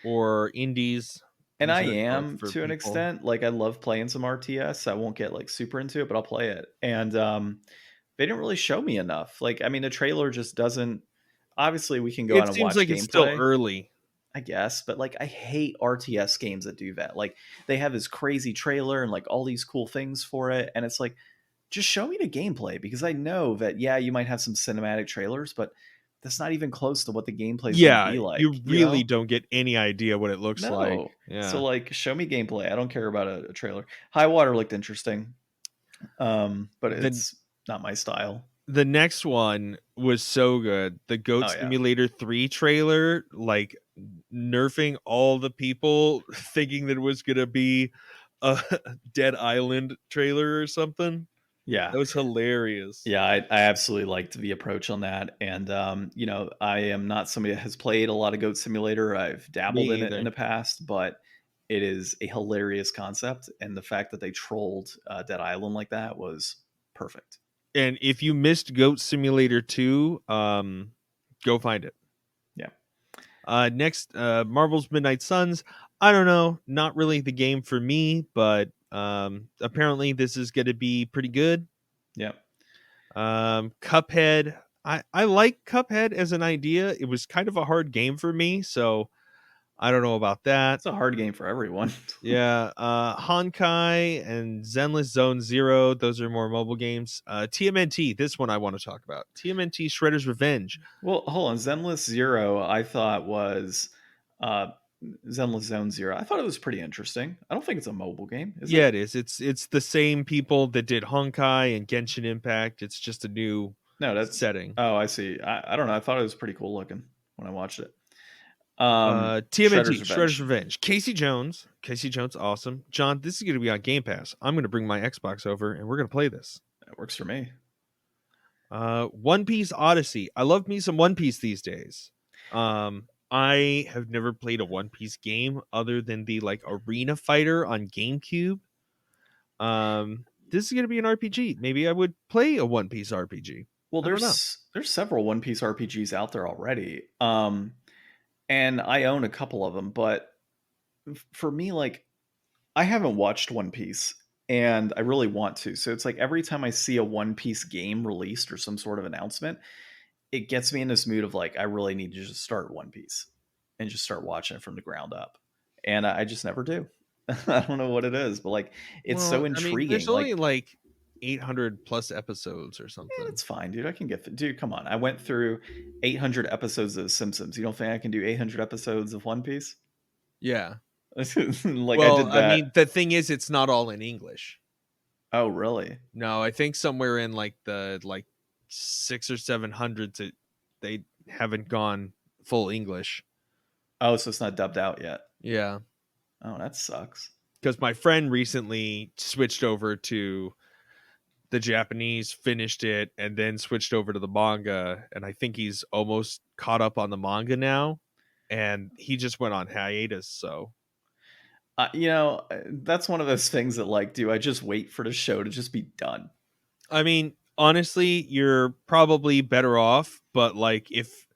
or indies, and I these are am for to an people. extent. Like, I love playing some RTS. I won't get like super into it, but I'll play it. And they didn't really show me enough. Like, I mean, a trailer just doesn't. Obviously, we can go out It and seems watch like it's still gameplay, early. I guess, but like, I hate RTS games that do that. Like, they have this crazy trailer and like all these cool things for it, and it's like, just show me the gameplay, because I know that, yeah, you might have some cinematic trailers, but that's not even close to what the gameplay is going to Yeah, be like, you really don't get any idea what it looks like. No. So Yeah. like, show me gameplay. I don't care about a trailer. High Water looked interesting, but The it's not my style. the next one was so good. The Goat Oh yeah, Simulator 3 trailer, like nerfing all the people thinking that it was gonna be a Dead Island trailer or something. yeah, That was hilarious. yeah. I absolutely liked the approach on that, and I am not somebody that has played a lot of Goat Simulator. I've Me dabbled in it in either. the past, but it is a hilarious concept, and the fact that they trolled Dead Island like that was perfect. And if you missed Goat Simulator 2, go find it. Yeah, Next, Marvel's Midnight Suns. I don't know, not really the game for me, but apparently this is going to be pretty good. yeah. Cuphead. I like Cuphead as an idea. It was kind of a hard game for me, so I don't know about that. It's a hard game for everyone. Yeah, Honkai and Zenless Zone Zero, those are more mobile games. TMNT, this one I want to talk about. TMNT Shredder's Revenge. Well, hold on. Zenless Zero, I thought was uh, Zenless Zone Zero. I thought it was pretty interesting. I don't think it's a mobile game, is Yeah, it? it is. It's the same people that did Honkai and Genshin Impact. It's just a new No, that's. setting. Oh, I see. I don't know. I thought it was pretty cool looking when I watched it. Shredder's TMNT, Shredder's Revenge. Revenge. Casey Jones. Casey Jones, awesome. John, this is going to be on Game Pass. I'm going to bring my Xbox over and we're going to play this. That works for me. One Piece Odyssey. I love me some One Piece these days. I have never played a One Piece game other than the like Arena Fighter on GameCube. This is going to be an RPG. Maybe I would play a One Piece RPG. Well, I don't know. there's several One Piece RPGs out there already, and I own a couple of them. But for me, like, I haven't watched One Piece, and I really want to. So it's like every time I see a One Piece game released or some sort of announcement, it gets me in this mood of like, I really need to just start One Piece and just start watching it from the ground up. And I just never do. I don't know what it is, but like, it's so Well, I mean, there's intriguing. only Like, like 800 plus episodes or something. It's fine, dude. I can get dude. Come on, I went through 800 episodes of The Simpsons. You don't think I can do 800 episodes of One Piece? Yeah. Like I Well, did I that. mean, the thing is, it's not all in English. Oh, really? No, I think somewhere in like the six or 700s, they haven't gone full English. Oh, so it's not dubbed out yet. Yeah. Oh, that sucks. Because my friend recently switched over to the Japanese, finished it, and then switched over to the manga. And I think he's almost caught up on the manga now. And he just went on hiatus. So, That's one of those things that, like, do I just wait for the show to just be done? I mean, honestly, you're probably better off. But like, if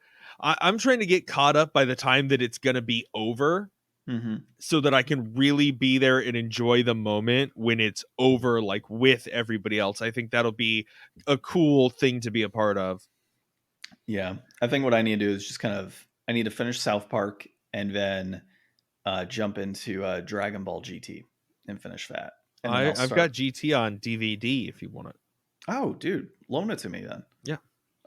I'm trying to get caught up by the time that it's going to be over, Mm-hmm. so that I can really be there and enjoy the moment when it's over, like with everybody else. I think that'll be a cool thing to be a part of. Yeah, I think what I need to do is just I need to finish South Park and then jump into Dragon Ball GT and finish that, and then I'll I've got start. GT on DVD if you want it. Oh, dude, loan it to me then. Yeah.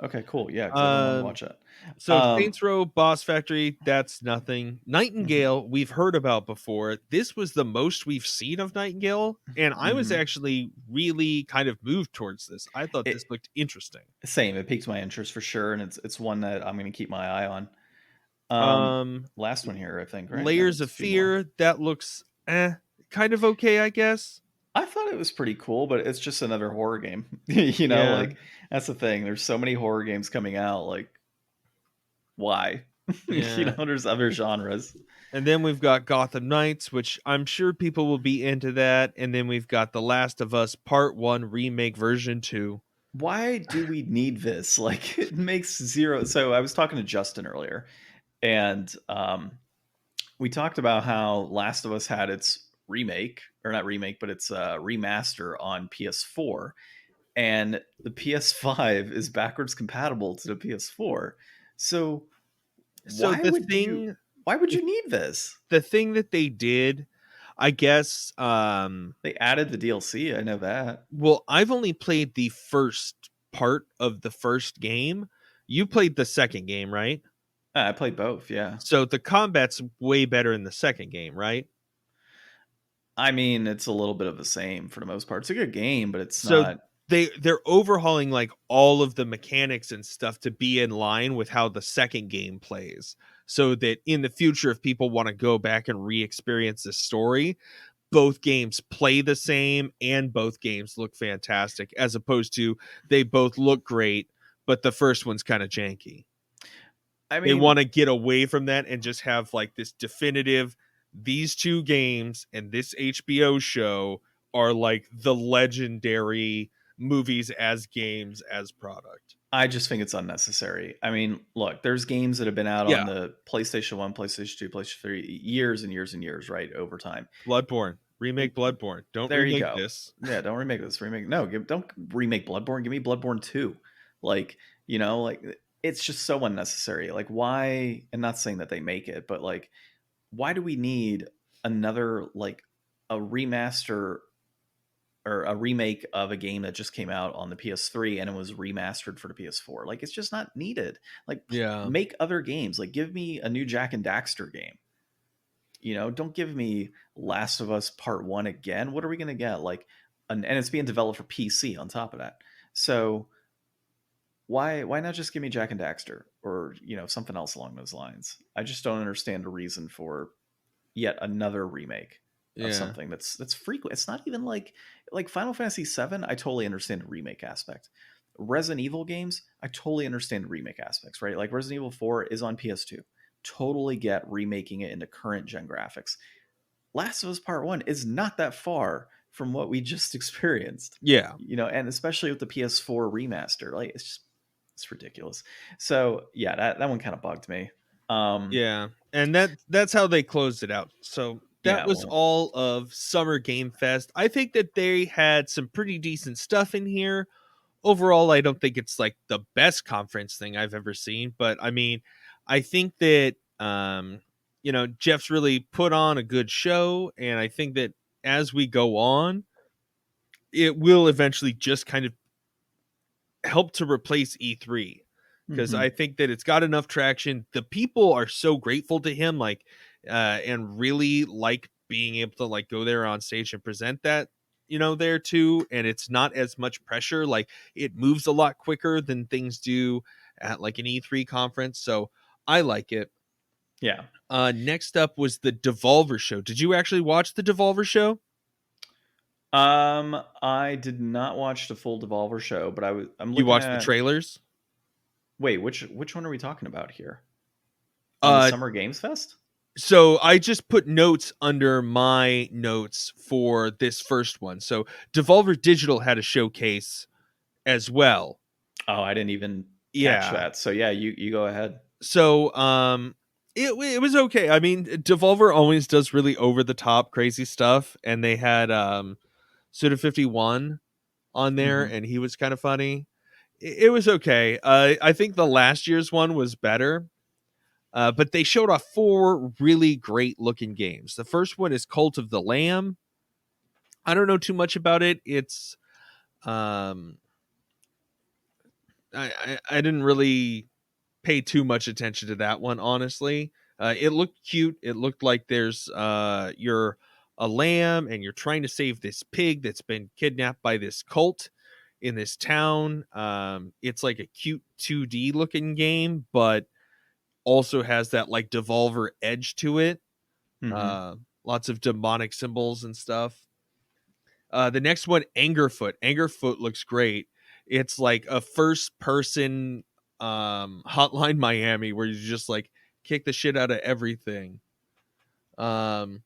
Okay, cool. Yeah, because I've been wanting to watch it. So Saints Row, Boss Factory, that's nothing. Mhm. Nightingale, we've heard about before. This was the most we've seen of Nightingale, and I was Mhm. actually really kind of moved towards this. I thought this looked interesting. Same. It piques my interest for sure, and it's one that I'm going to keep my eye on. Last one here, I think. Right? No, Layers it's of a few more. Fear, that looks kind of okay, I guess. I thought it was pretty cool, but it's just another horror game. Yeah. Like that's the thing. There's so many horror games coming out. Like, why? Yeah. There's other genres. And then we've got Gotham Knights, which I'm sure people will be into that. And then we've got The Last of Us Part 1 Remake version 2. Why do we need this? Like, it makes zero. So I was talking to Justin earlier, and we talked about how Last of Us had its remake, or not remake, but it's remaster on PS4, and the PS5 is backwards compatible to the PS4. So So why would you need this? the thing that they did, I guess, They added the DLC, I know that. well, I've only played the first part of the first game. You played the second game, right? I played both, yeah. So the combat's way better in the second game, right? I mean, it's a little bit of the same for the most part. It's a good game, but it's So not. they're overhauling like all of the mechanics and stuff to be in line with how the second game plays, so that in the future, if people want to go back and re-experience the story, both games play the same and both games look fantastic, as opposed to they both look great but the first one's kind of janky. I They mean, want to get away from that and just have like this definitive, these two games and this HBO show are like the legendary movies as games as product. I just think it's unnecessary. I mean, look, there's games that have been out on Yeah. the PlayStation 1, PlayStation 2, PlayStation 3 years and years and years, right? Over time. Bloodborne. Remake Bloodborne. Don't There you remake go. this. Yeah, don't remake this. Don't remake Bloodborne. Give me Bloodborne 2. Like, like it's just so unnecessary. Like, why? And not saying that they make it, but like, why do we need another, like, a remaster or a remake of a game that just came out on the PS3 and it was remastered for the PS4? Like, it's just not needed. Like, Yeah. make other games. Like, give me a new Jack and Daxter game. Don't give me Last of Us Part 1 again. What are we going to get? Like, and it's being developed for PC on top of that. So why not just give me Jack and Daxter or, something else along those lines? I just don't understand the reason for yet another remake of Yeah. something that's frequent. It's not even like Final Fantasy VII. I totally understand the remake aspect. Resident Evil games, I totally understand the remake aspects, right? Like Resident Evil 4 is on PS2. Totally get remaking it into current gen graphics. Last of Us Part 1 is not that far from what we just experienced. Yeah. And especially with the PS4 remaster, like it's ridiculous. So yeah, that one kind of bugged me. Yeah. And that's how they closed it out. So that Yeah, was well, all of Summer Game Fest. I think that they had some pretty decent stuff in here. Overall, I don't think it's like the best conference thing I've ever seen, but I mean, I think that Jeff's really put on a good show, and I think that as we go on, it will eventually just kind of help to replace E3, because Mm-hmm. I think that it's got enough traction. The people are so grateful to him, like, and really like being able to like go there on stage and present that, there too. And it's not as much pressure. Like, it moves a lot quicker than things do at like an E3 conference. So I like it. Yeah. Next up was the Devolver Show. Did you actually watch the Devolver Show? I did not watch the full Devolver Show, but I'm You looking watched the at. trailers? Wait, which one are we talking about here? The Uh, Summer Games Fest? so I just put notes under my notes for this first one. So Devolver Digital had a showcase as well. Oh, I didn't even catch Yeah. that. So yeah, you go ahead. So it was okay. I mean, Devolver always does really over the top crazy stuff, and they had Suda 51 on there, Mm-hmm. and he was kind of funny. It was okay. I think the last year's one was better. But they showed off 4 really great looking games. The first one is Cult of the Lamb. I don't know too much about it. It's um I didn't really pay too much attention to that one, honestly. It looked cute. It looked like there's you're a lamb and you're trying to save this pig that's been kidnapped by this cult in this town. It's like a cute 2D looking game, but also has that like Devolver edge to it. Mm-hmm. Lots of demonic symbols and stuff. The next one, Angerfoot. Angerfoot looks great. It's like a first person Hotline Miami where you just like kick the shit out of everything. Um,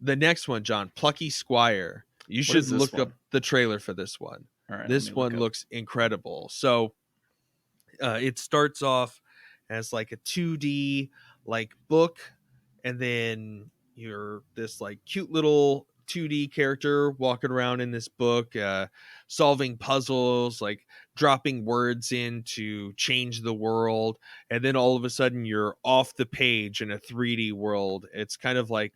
the next one, John, Plucky Squire. You What should is this look up one? the trailer for this one. All right, let me This look one up. looks incredible. So it starts off as like a 2D like book, and then you're this like cute little 2D character walking around in this book, solving puzzles, like dropping words in to change the world, and then all of a sudden you're off the page in a 3D world. It's kind of like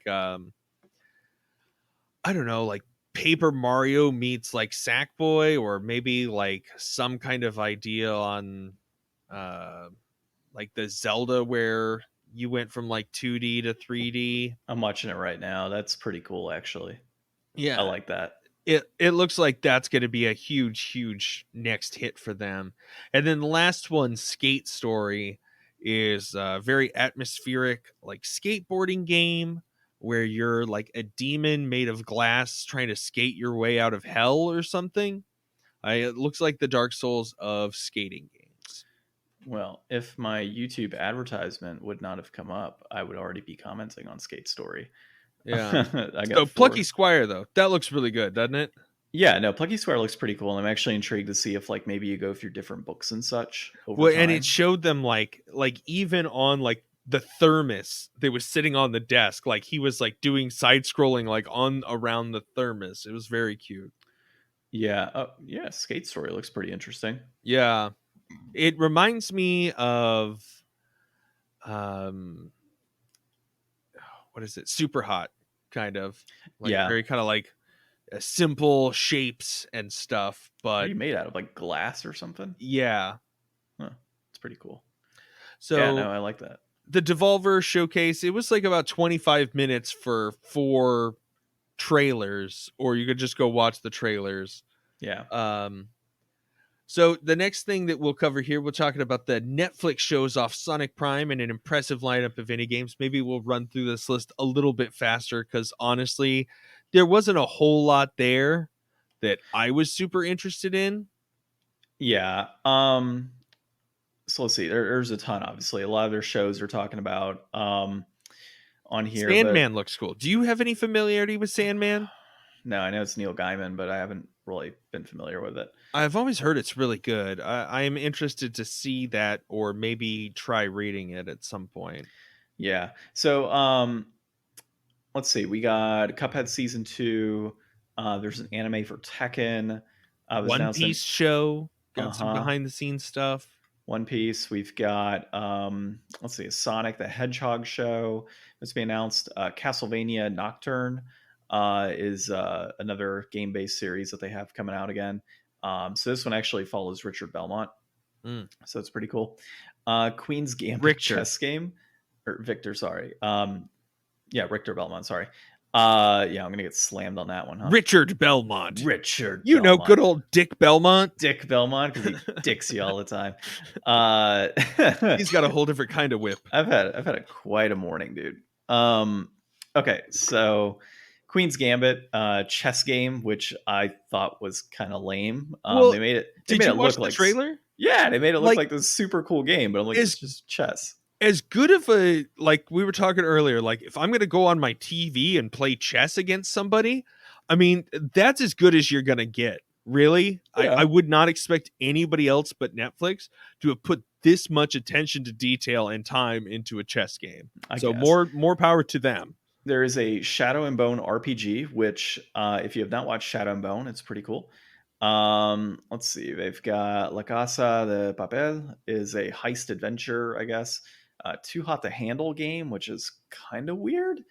I don't know, like Paper Mario meets like Sackboy, or maybe like some kind of idea on uh like the Zelda where you went from like 2D to 3D. I'm watching it right now. That's pretty cool, actually. I Yeah. like that. It looks like that's going to be a huge next hit for them. And then the last one, Skate Story, is a very atmospheric like skateboarding game where you're like a demon made of glass trying to skate your way out of hell or something. It looks like the Dark Souls of skating games. Well, if my YouTube advertisement would not have come up, I would already be commenting on Skate Story. Yeah. I So got Plucky 4. Squire though, that looks really good, doesn't it? Yeah, no, Plucky Square looks pretty cool, and I'm actually intrigued to see if like maybe you go through different books and such over Well, and it time. showed them like even on like the thermos that was sitting on the desk, like he was like doing side scrolling like on around the thermos. It was very cute. Yeah, yeah, Skate Story looks pretty interesting. Yeah. It reminds me of um what is it? Super Hot, kind of. Like Yeah, very kind of like simple shapes and stuff, what are but you made out of? Like glass or something? yeah. Huh, it's pretty cool. Yeah, no, So I like that. the Devolver showcase, it was like about 25 minutes for 4 trailers, or you could just go watch the trailers. Yeah, Um, so the next thing that we'll cover here, we're talking about the Netflix shows off Sonic Prime and an impressive lineup of indie games. Maybe we'll run through this list a little bit faster because honestly, there wasn't a whole lot there that I was super interested in. yeah. So let's see. There's a ton. Obviously, a lot of their shows are talking about on here, but Sandman looks cool. Do you have any familiarity with Sandman? no, I know it's Neil Gaiman, but I haven't really been familiar with it. I've always heard it's really good. I am interested to see that, or maybe try reading it at some point. Yeah. So let's see. We got Cuphead season 2. There's an anime for Tekken. Was One announced in Piece show uh got some huh behind the scenes stuff. One Piece. We've got let's see, a Sonic the Hedgehog show that's been announced. Castlevania Nocturne. is another game-based series that they have coming out again. So this one actually follows Richard Belmont, so it's pretty cool. Queen's Gambit chess game, or Victor, sorry. Yeah, Richter Belmont, sorry. Yeah, I'm gonna get slammed on that one, huh? Richard Belmont. Richard You know, Belmont. good old Dick Belmont. Dick Belmont, because he dicks you all the time. He's got a whole different kind of whip. I've had quite a morning, dude. Okay, so Queen's Gambit, chess game, which I thought was kind of lame. Well, they made it. Did you watch the trailer? Yeah, they made it look like this super cool game, but I'm like, it's just chess. As good of a, like we were talking earlier, like if I'm going to go on my TV and play chess against somebody, I mean, that's as good as you're going to get. Really? Yeah. I would not expect anybody else but Netflix to have put this much attention to detail and time into a chess game. So more power to them. There is a Shadow and Bone RPG, which if you have not watched Shadow and Bone, it's pretty cool. Let's see. They've got La Casa de Papel is a heist adventure, I guess. Too Hot to Handle game, which is kind of weird.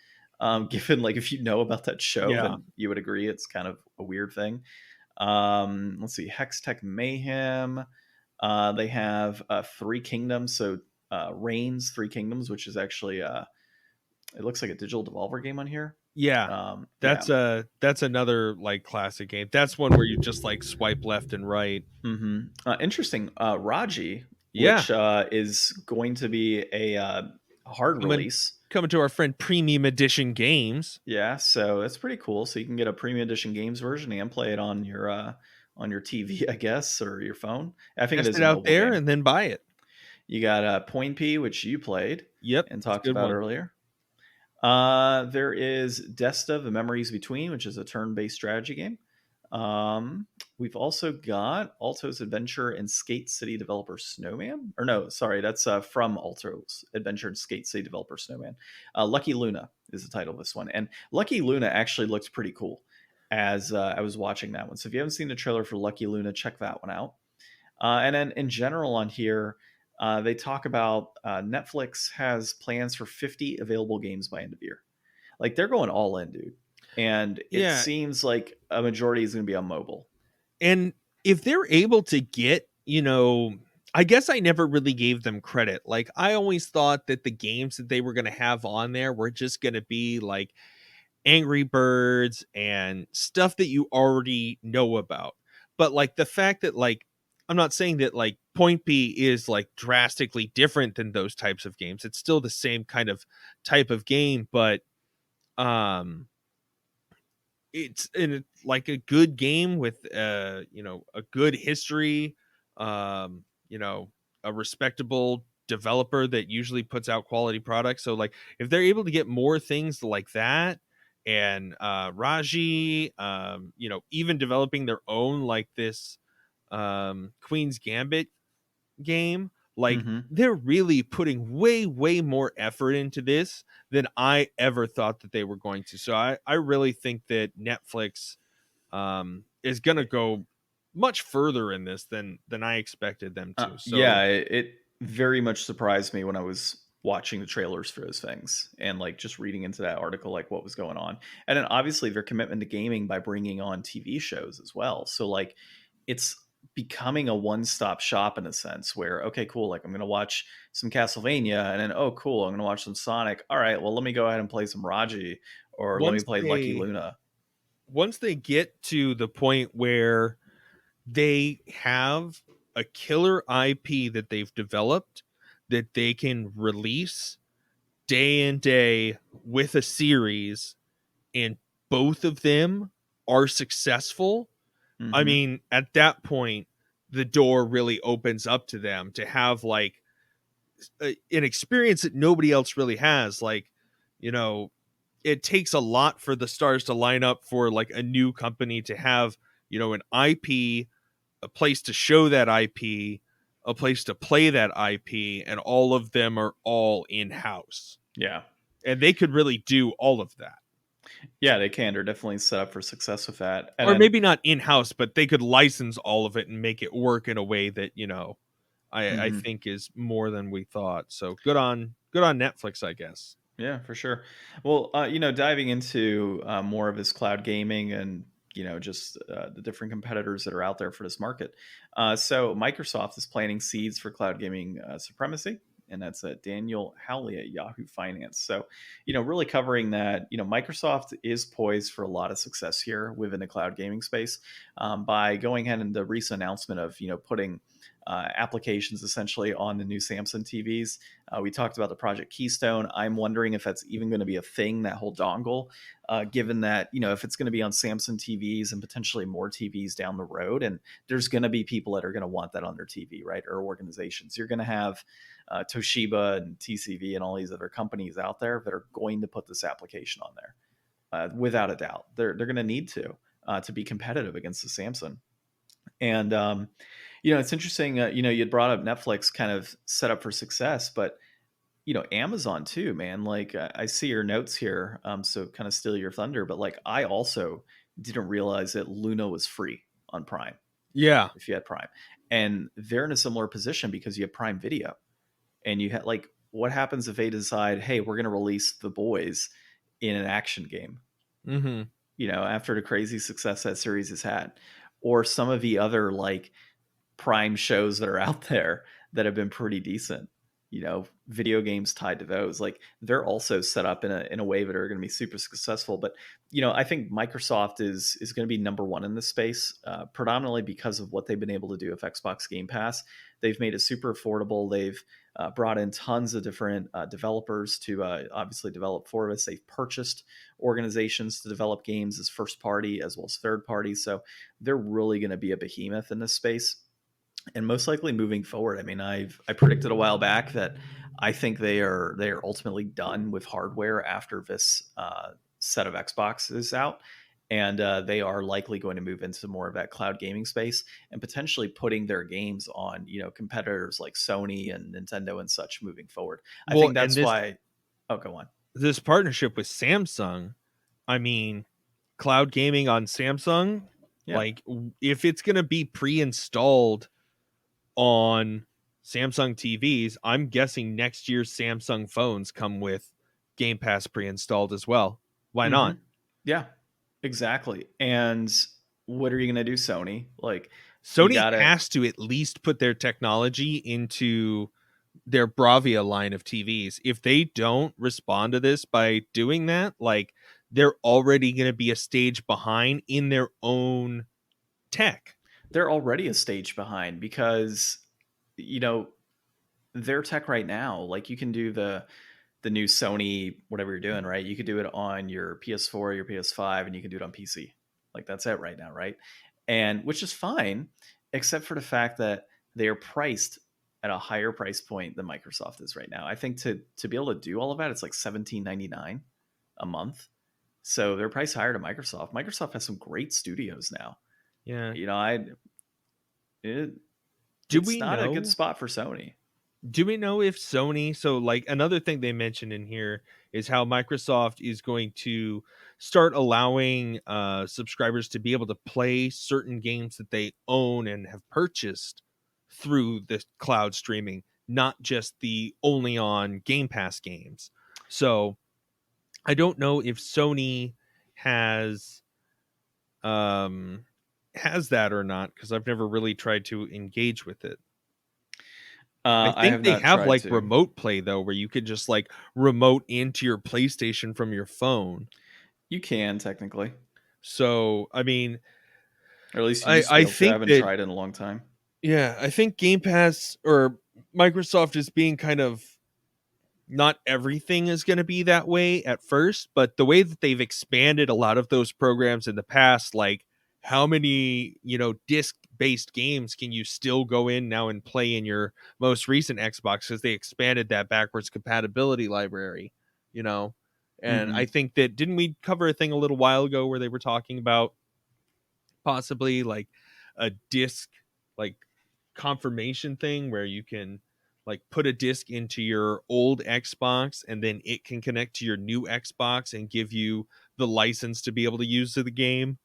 Given like if you know about that show, then you would agree it's kind of a weird thing. Let's see. Hex Tech Mayhem. They have Three Kingdoms. So Reigns, Three Kingdoms, which is actually it looks like a digital Devolver game on here. Yeah, that's another like classic game. That's one where you just like swipe left and right. Interesting. Raji, which is going to be a hard release. Coming to our friend Premium Edition Games. Yeah, so that's pretty cool. So you can get a Premium Edition Games version and play it on your TV, I guess, or your phone. I think Test it out there game. And then buy it. You got Point P, which you played. Yep, and talked about earlier. There is Desta, The Memories Between, which is a turn-based strategy game. We've also got Alto's Adventure and Skate City developer Snowman. Or no, sorry, that's from Alto's Adventure and Skate City developer Snowman. Lucky Luna is the title of this one. And Lucky Luna actually looks pretty cool as I was watching that one. So if you haven't seen the trailer for Lucky Luna, check that one out. And then in general on here, they talk about Netflix has plans for 50 available games by end of year. Like they're going all in, dude. And it seems like a majority is going to be on mobile. And if they're able to get, I guess I never really gave them credit. Like I always thought that the games that they were going to have on there were just going to be like Angry Birds and stuff that you already know about. But like the fact that like, I'm not saying that like Point B is like drastically different than those types of games. It's still the same kind of type of game, but it's like a good game with a good history, a respectable developer that usually puts out quality products. So like if they're able to get more things like that, and Raji, even developing their own like this Queen's Gambit game, like they're really putting way more effort into this than I ever thought that they were going to. So I really think that Netflix is going to go much further in this than I expected them to. So yeah, it very much surprised me when I was watching the trailers for those things and like just reading into that article, like what was going on. And then obviously their commitment to gaming by bringing on TV shows as well. So like it's becoming a one-stop shop in a sense where, okay, cool, like I'm going to watch some Castlevania and then, oh, cool, I'm going to watch some Sonic. All right, well, let me go ahead and play some Raji or let me play Lucky Luna. Once they get to the point where they have a killer IP that they've developed that they can release day and day with a series and both of them are successful, I mean, at that point, the door really opens up to them to have like an experience that nobody else really has. Like, it takes a lot for the stars to line up for like a new company to have, an IP, a place to show that IP, a place to play that IP, and all of them are all in-house. Yeah. And they could really do all of that. Yeah, they can. They're definitely set up for success with that. And maybe not in-house, but they could license all of it and make it work in a way that, I think is more than we thought. So good on Netflix, I guess. Yeah, for sure. Well, diving into more of his cloud gaming and just the different competitors that are out there for this market. So Microsoft is planting seeds for cloud gaming supremacy, and that's Daniel Howley at Yahoo Finance. So, really covering that. Microsoft is poised for a lot of success here within the cloud gaming space by going ahead and the recent announcement of putting applications essentially on the new Samsung TVs. We talked about the Project Keystone. I'm wondering if that's even going to be a thing, that whole dongle, given that, if it's going to be on Samsung TVs and potentially more TVs down the road, and there's going to be people that are going to want that on their TV, right? Or organizations. You're going to have Toshiba and TCV and all these other companies out there that are going to put this application on there. Without a doubt. They're going to need to be competitive against the Samsung. And it's interesting. You'd brought up Netflix kind of set up for success, but Amazon too, man. Like I see your notes here, so kind of steal your thunder. But like I also didn't realize that Luna was free on Prime. Yeah. If you had Prime, and they're in a similar position because you have Prime Video, and you had like, what happens if they decide, hey, we're going to release The Boys in an action game? Mm-hmm. After the crazy success that series has had, or some of the other like Prime shows that are out there that have been pretty decent. Video games tied to those, like they're also set up in a way that are going to be super successful. But I think Microsoft is going to be number one in this space, predominantly because of what they've been able to do with Xbox Game Pass. They've made it super affordable. They've brought in tons of different developers to obviously develop for us. They've purchased organizations to develop games as first party as well as third party. So they're really going to be a behemoth in this space. And most likely moving forward, I mean, I predicted a while back that I think they are ultimately done with hardware after this set of Xbox is out, and they are likely going to move into more of that cloud gaming space and potentially putting their games on competitors like Sony and Nintendo and such moving forward. I think that's why. Oh, go on. This partnership with Samsung, I mean, cloud gaming on Samsung, Yeah. like if it's going to be pre-installed on Samsung TVs, I'm guessing next year's Samsung phones come with Game Pass pre-installed as well. Why not? Yeah, exactly. And what are you going to do, Sony? Like, Sony has to at least put their technology into their Bravia line of TVs. If they don't respond to this by doing that, like they're already going to be a stage behind in their own tech. They're already a stage behind because their tech right now, like you can do the new Sony whatever you're doing, right? You could do it on your PS4, your PS5, and you can do it on PC. Like that's it right now, right? And which is fine, except for the fact that they are priced at a higher price point than Microsoft is right now. I think to be able to do all of that, it's like $17.99 a month. So they're priced higher to Microsoft. Microsoft has some great studios now. Yeah. It's not a good spot for Sony. Do we know if Sony, so like another thing they mentioned in here is how Microsoft is going to start allowing subscribers to be able to play certain games that they own and have purchased through the cloud streaming, not just the only on Game Pass games. So I don't know if Sony has that or not, because I've never really tried to engage with it. I think they have like remote play though, where you could just like remote into your PlayStation from your phone. You can technically. So I mean, or at least you I think I haven't tried in a long time. Yeah, I think Game Pass or Microsoft is being kind of, not everything is going to be that way at first, but the way that they've expanded a lot of those programs in the past, like how many, disc-based games can you still go in now and play in your most recent Xbox, because they expanded that backwards compatibility library, and I think that, didn't we cover a thing a little while ago where they were talking about possibly like a disc like confirmation thing where you can like put a disc into your old Xbox and then it can connect to your new Xbox and give you the license to be able to use the game?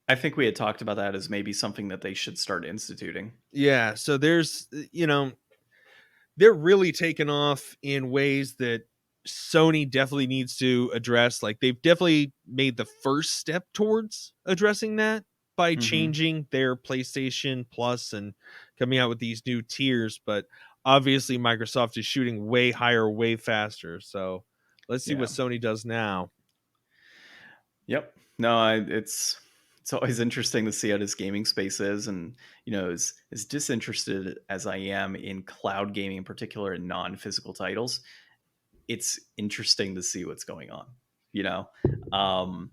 I think we had talked about that as maybe something that they should start instituting. Yeah, so there's, they're really taking off in ways that Sony definitely needs to address. Like, they've definitely made the first step towards addressing that by Mm-hmm. changing their PlayStation Plus and coming out with these new tiers, but obviously Microsoft is shooting way higher, way faster. So let's see Yeah. what Sony does now. Yep. No, it's always interesting to see how this gaming space is, and as disinterested as I am in cloud gaming in particular and non-physical titles, it's interesting to see what's going on. You know, um,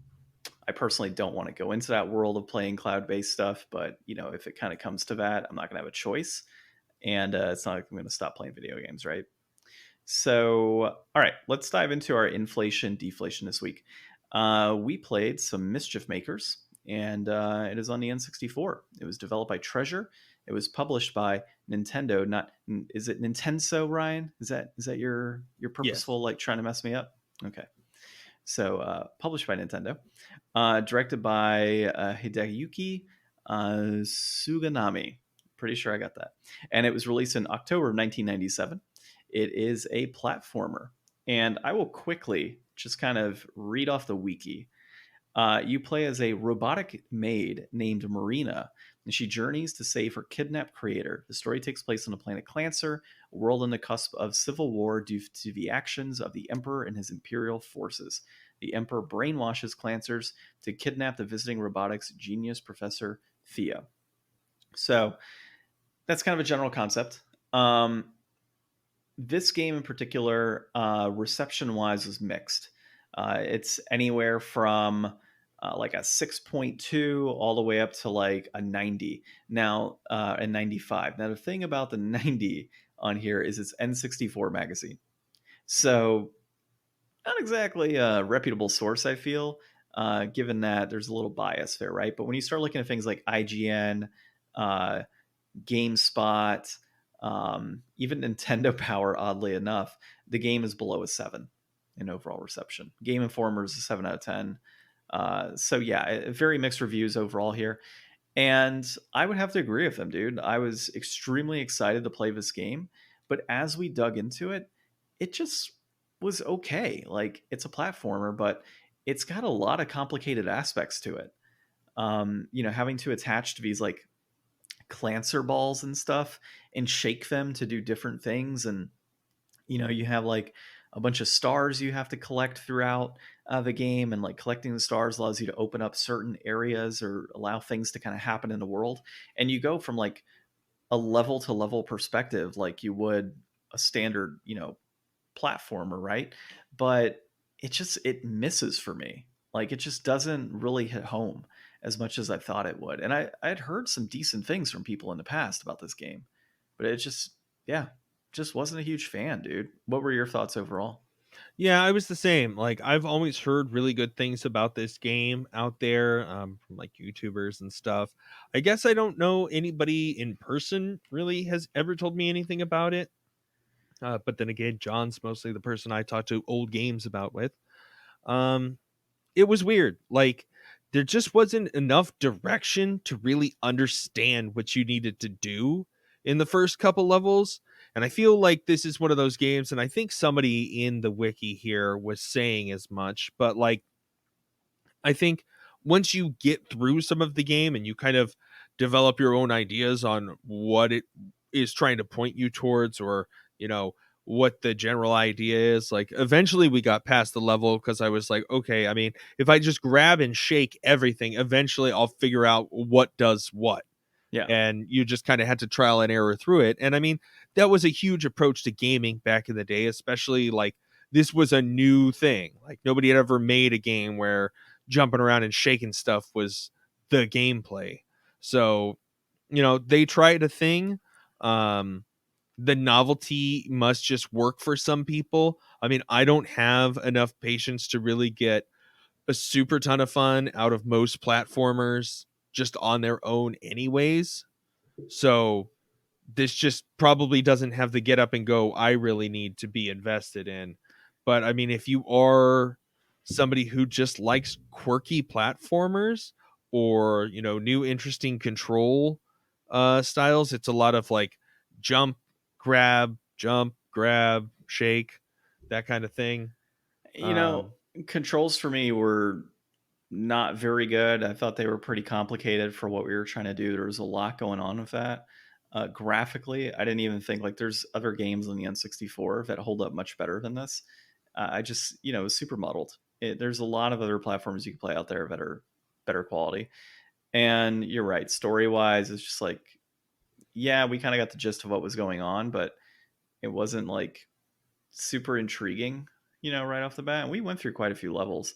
I personally don't want to go into that world of playing cloud-based stuff, but if it kind of comes to that, I'm not going to have a choice, and it's not like I'm going to stop playing video games, right? So, all right, let's dive into our inflation deflation this week. We played some Mischief Makers, and it is on the N64. It was developed by Treasure. It was published by Nintendo. Not is it Nintendo, Ryan? Is that your Yes. purposeful like trying to mess me up? Okay. So published by Nintendo, directed by Hideyuki Suganami. Pretty sure I got that. And it was released in October of 1997. It is a platformer. And I will quickly just kind of read off the wiki. You play as a robotic maid named Marina, and she journeys to save her kidnapped creator. The story takes place on the planet Clancer, a world on the cusp of civil war due to the actions of the Emperor and his imperial forces. The Emperor brainwashes Clancers to kidnap the visiting robotics genius Professor Theo. So that's kind of a general concept. This game in particular, reception wise, is mixed. It's anywhere from like a 6.2 all the way up to like a 90 now, a 95. Now the thing about the 90 on here is it's N64 magazine, so not exactly a reputable source, I feel, given that there's a little bias there, right? But when you start looking at things like IGN, uh, GameSpot, even Nintendo Power, oddly enough, the game is below a 7 in overall reception. Game Informer is a 7 out of 10. So yeah, very mixed reviews overall here. And I would have to agree with them, dude. I was extremely excited to play this game, but as we dug into it, it just was okay. Like, it's a platformer, but it's got a lot of complicated aspects to it. Having to attach to these like clancer balls and stuff and shake them to do different things, and you have like a bunch of stars you have to collect throughout the game, and like collecting the stars allows you to open up certain areas or allow things to kind of happen in the world, and you go from like a level to level perspective like you would a standard platformer, right? But it misses for me. Like, it just doesn't really hit home as much as I thought it would. And I had heard some decent things from people in the past about this game, but it just, yeah, just wasn't a huge fan, dude. What were your thoughts overall? Yeah, I was the same. Like, I've always heard really good things about this game out there, from like YouTubers and stuff. I guess I don't know anybody in person really has ever told me anything about it. But then again, John's mostly the person I talk to old games about with. Um, it was weird. Like, there just wasn't enough direction to really understand what you needed to do in the first couple levels. And I feel like this is one of those games, and I think somebody in the wiki here was saying as much, but like, I think once you get through some of the game and you kind of develop your own ideas on what it is trying to point you towards, or, you know, what the general idea is, like, eventually we got past the level because I was like, okay, I mean, if I just grab and shake everything, eventually I'll figure out what does what. Yeah. And you just kind of had to trial and error through it. And I mean, that was a huge approach to gaming back in the day, especially like this was a new thing. Like, nobody had ever made a game where jumping around and shaking stuff was the gameplay. So, they tried a thing. Um, the novelty must just work for some people. I mean, I don't have enough patience to really get a super ton of fun out of most platformers just on their own anyways. So this just probably doesn't have the get up and go I really need to be invested in. But I mean, if you are somebody who just likes quirky platformers, or, new interesting control styles, it's a lot of like jump, grab, shake. that kind of thing. You know, controls for me were not very good. I thought they were pretty complicated for what we were trying to do. There was a lot going on with that. Graphically, I didn't even think like there's other games on the N64 that hold up much better than this. I just, it was super muddled. There's a lot of other platforms you can play out there that are better quality. And you're right, story wise, it's just like, yeah, we kind of got the gist of what was going on, but it wasn't like super intriguing, right off the bat. And we went through quite a few levels.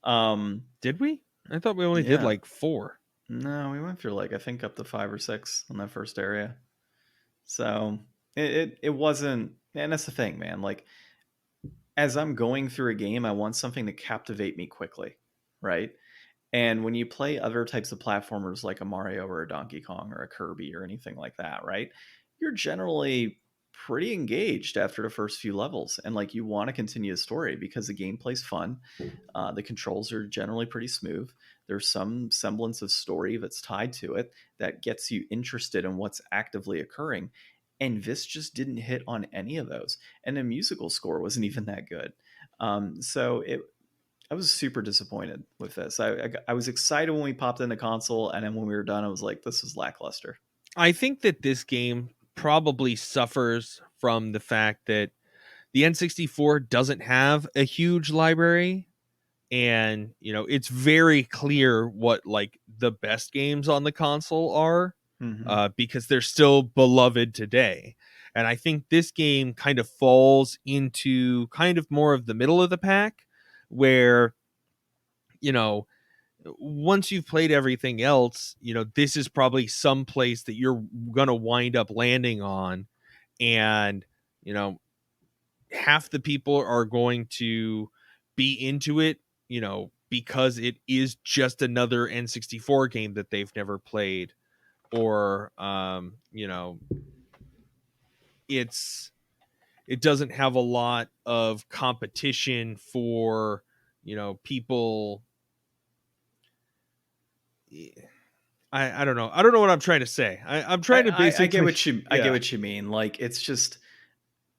Did we? I thought we only did Yeah. like 4. No, we went through like I think up to 5 or 6 on that first area. So it wasn't, and that's the thing, man. Like as I'm going through a game, I want something to captivate me quickly, right? And when you play other types of platformers like a Mario or a Donkey Kong or a Kirby or anything like that, right? You're generally pretty engaged after the first few levels, and like you want to continue the story because the gameplay's fun. The controls are generally pretty smooth. There's some semblance of story that's tied to it that gets you interested in what's actively occurring. And this just didn't hit on any of those. And the musical score wasn't even that good. So I was super disappointed with this. I was excited when we popped in the console, and then when we were done, I was like, this is lackluster. I think that this game probably suffers from the fact that the N64 doesn't have a huge library, and it's very clear what like the best games on the console are, because they're still beloved today. And I think this game kind of falls into kind of more of the middle of the pack, where once you've played everything else, this is probably some place that you're going to wind up landing on. And, half the people are going to be into it, because it is just another N64 game that they've never played. Or, it doesn't have a lot of competition for, people. I don't know. I don't know what I'm trying to say. I'm trying to basically. I get what I get what you mean. Like it's just,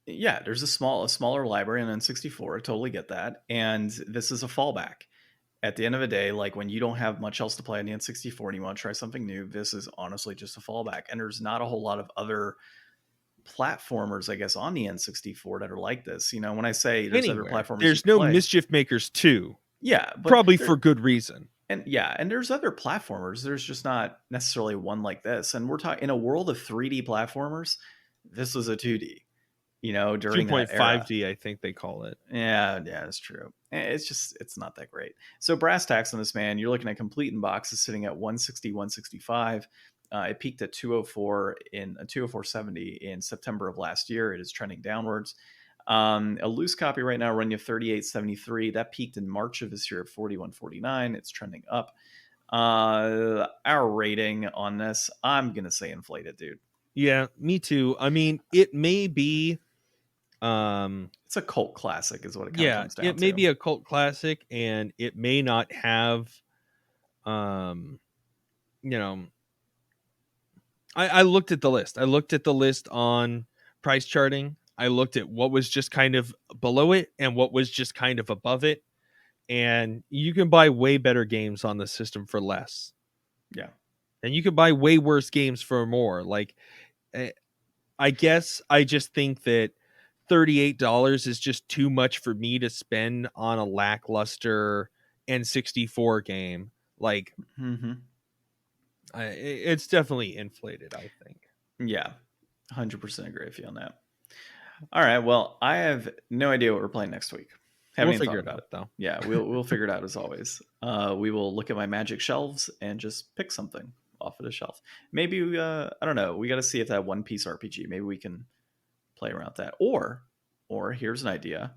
yeah, there's a smaller library in N64. I totally get that, and this is a fallback. At the end of the day, like when you don't have much else to play on the N64 and you want to try something new, this is honestly just a fallback. And there's not a whole lot of other platformers, I guess, on the N64 that are like this. When I say there's other platformers, there's no Mischief Makers 2. Yeah, but probably for good reason. And there's other platformers. There's just not necessarily one like this. And we're talking in a world of 3D platformers. This was a 2D. During 2.5D, I think they call it. Yeah, that's true. It's not that great. So brass tacks on this, man. You're looking at complete in boxes sitting at 160, 165. It peaked at 204 in 204.70 in September of last year. It is trending downwards. A loose copy right now running you 38.73. That peaked in March of this year at 41.49. It's trending up. Our rating on this, I'm gonna say inflated, dude. Yeah, me too. I mean, it may be. It's a cult classic, is what it kind of comes down to. It may be a cult classic, and it may not have. I looked at the list. I looked at the list on price charting. I looked at what was just kind of below it and what was just kind of above it. And you can buy way better games on the system for less. Yeah. And you can buy way worse games for more. Like, I guess I just think that $38 is just too much for me to spend on a lackluster N64 game. Like, it's definitely inflated, I think. Yeah, 100% agree with you on that. All right, well, I have no idea what we're playing next week. We'll figure it out, though. Yeah, we'll figure it out as always. We will look at my magic shelves and just pick something off of the shelf. Maybe I don't know. We got to see if that One Piece RPG. Maybe we can play around that. Or here's an idea: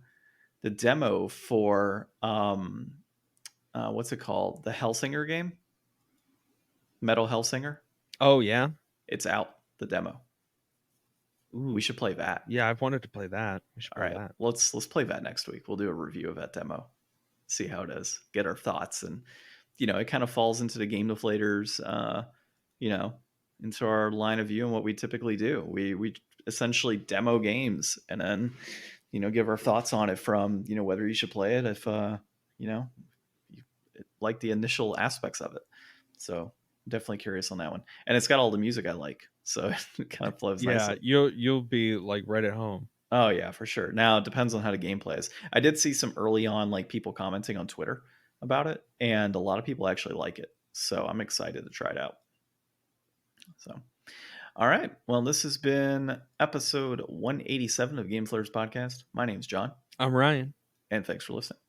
the demo for what's it called? The Hellsinger game, Metal Hellsinger. Oh yeah, it's out. The demo. Ooh, we should play that. Yeah, I've wanted to play that. We should play that. Let's play that next week. We'll do a review of that demo, see how it is, get our thoughts, and it kind of falls into the Game Deflators, into our line of view and what we typically do. We essentially demo games and then give our thoughts on it from, whether you should play it if, you like the initial aspects of it. So definitely curious on that one. And it's got all the music I like. So it kind of flows Yeah, nicely. you'll be like right at home. Oh yeah, for sure. Now it depends on how the game plays. I did see some early on like people commenting on Twitter about it, and a lot of people actually like it. So I'm excited to try it out. So all right. Well, this has been episode 187 of Game Deflators Podcast. My name's John. I'm Ryan. And thanks for listening.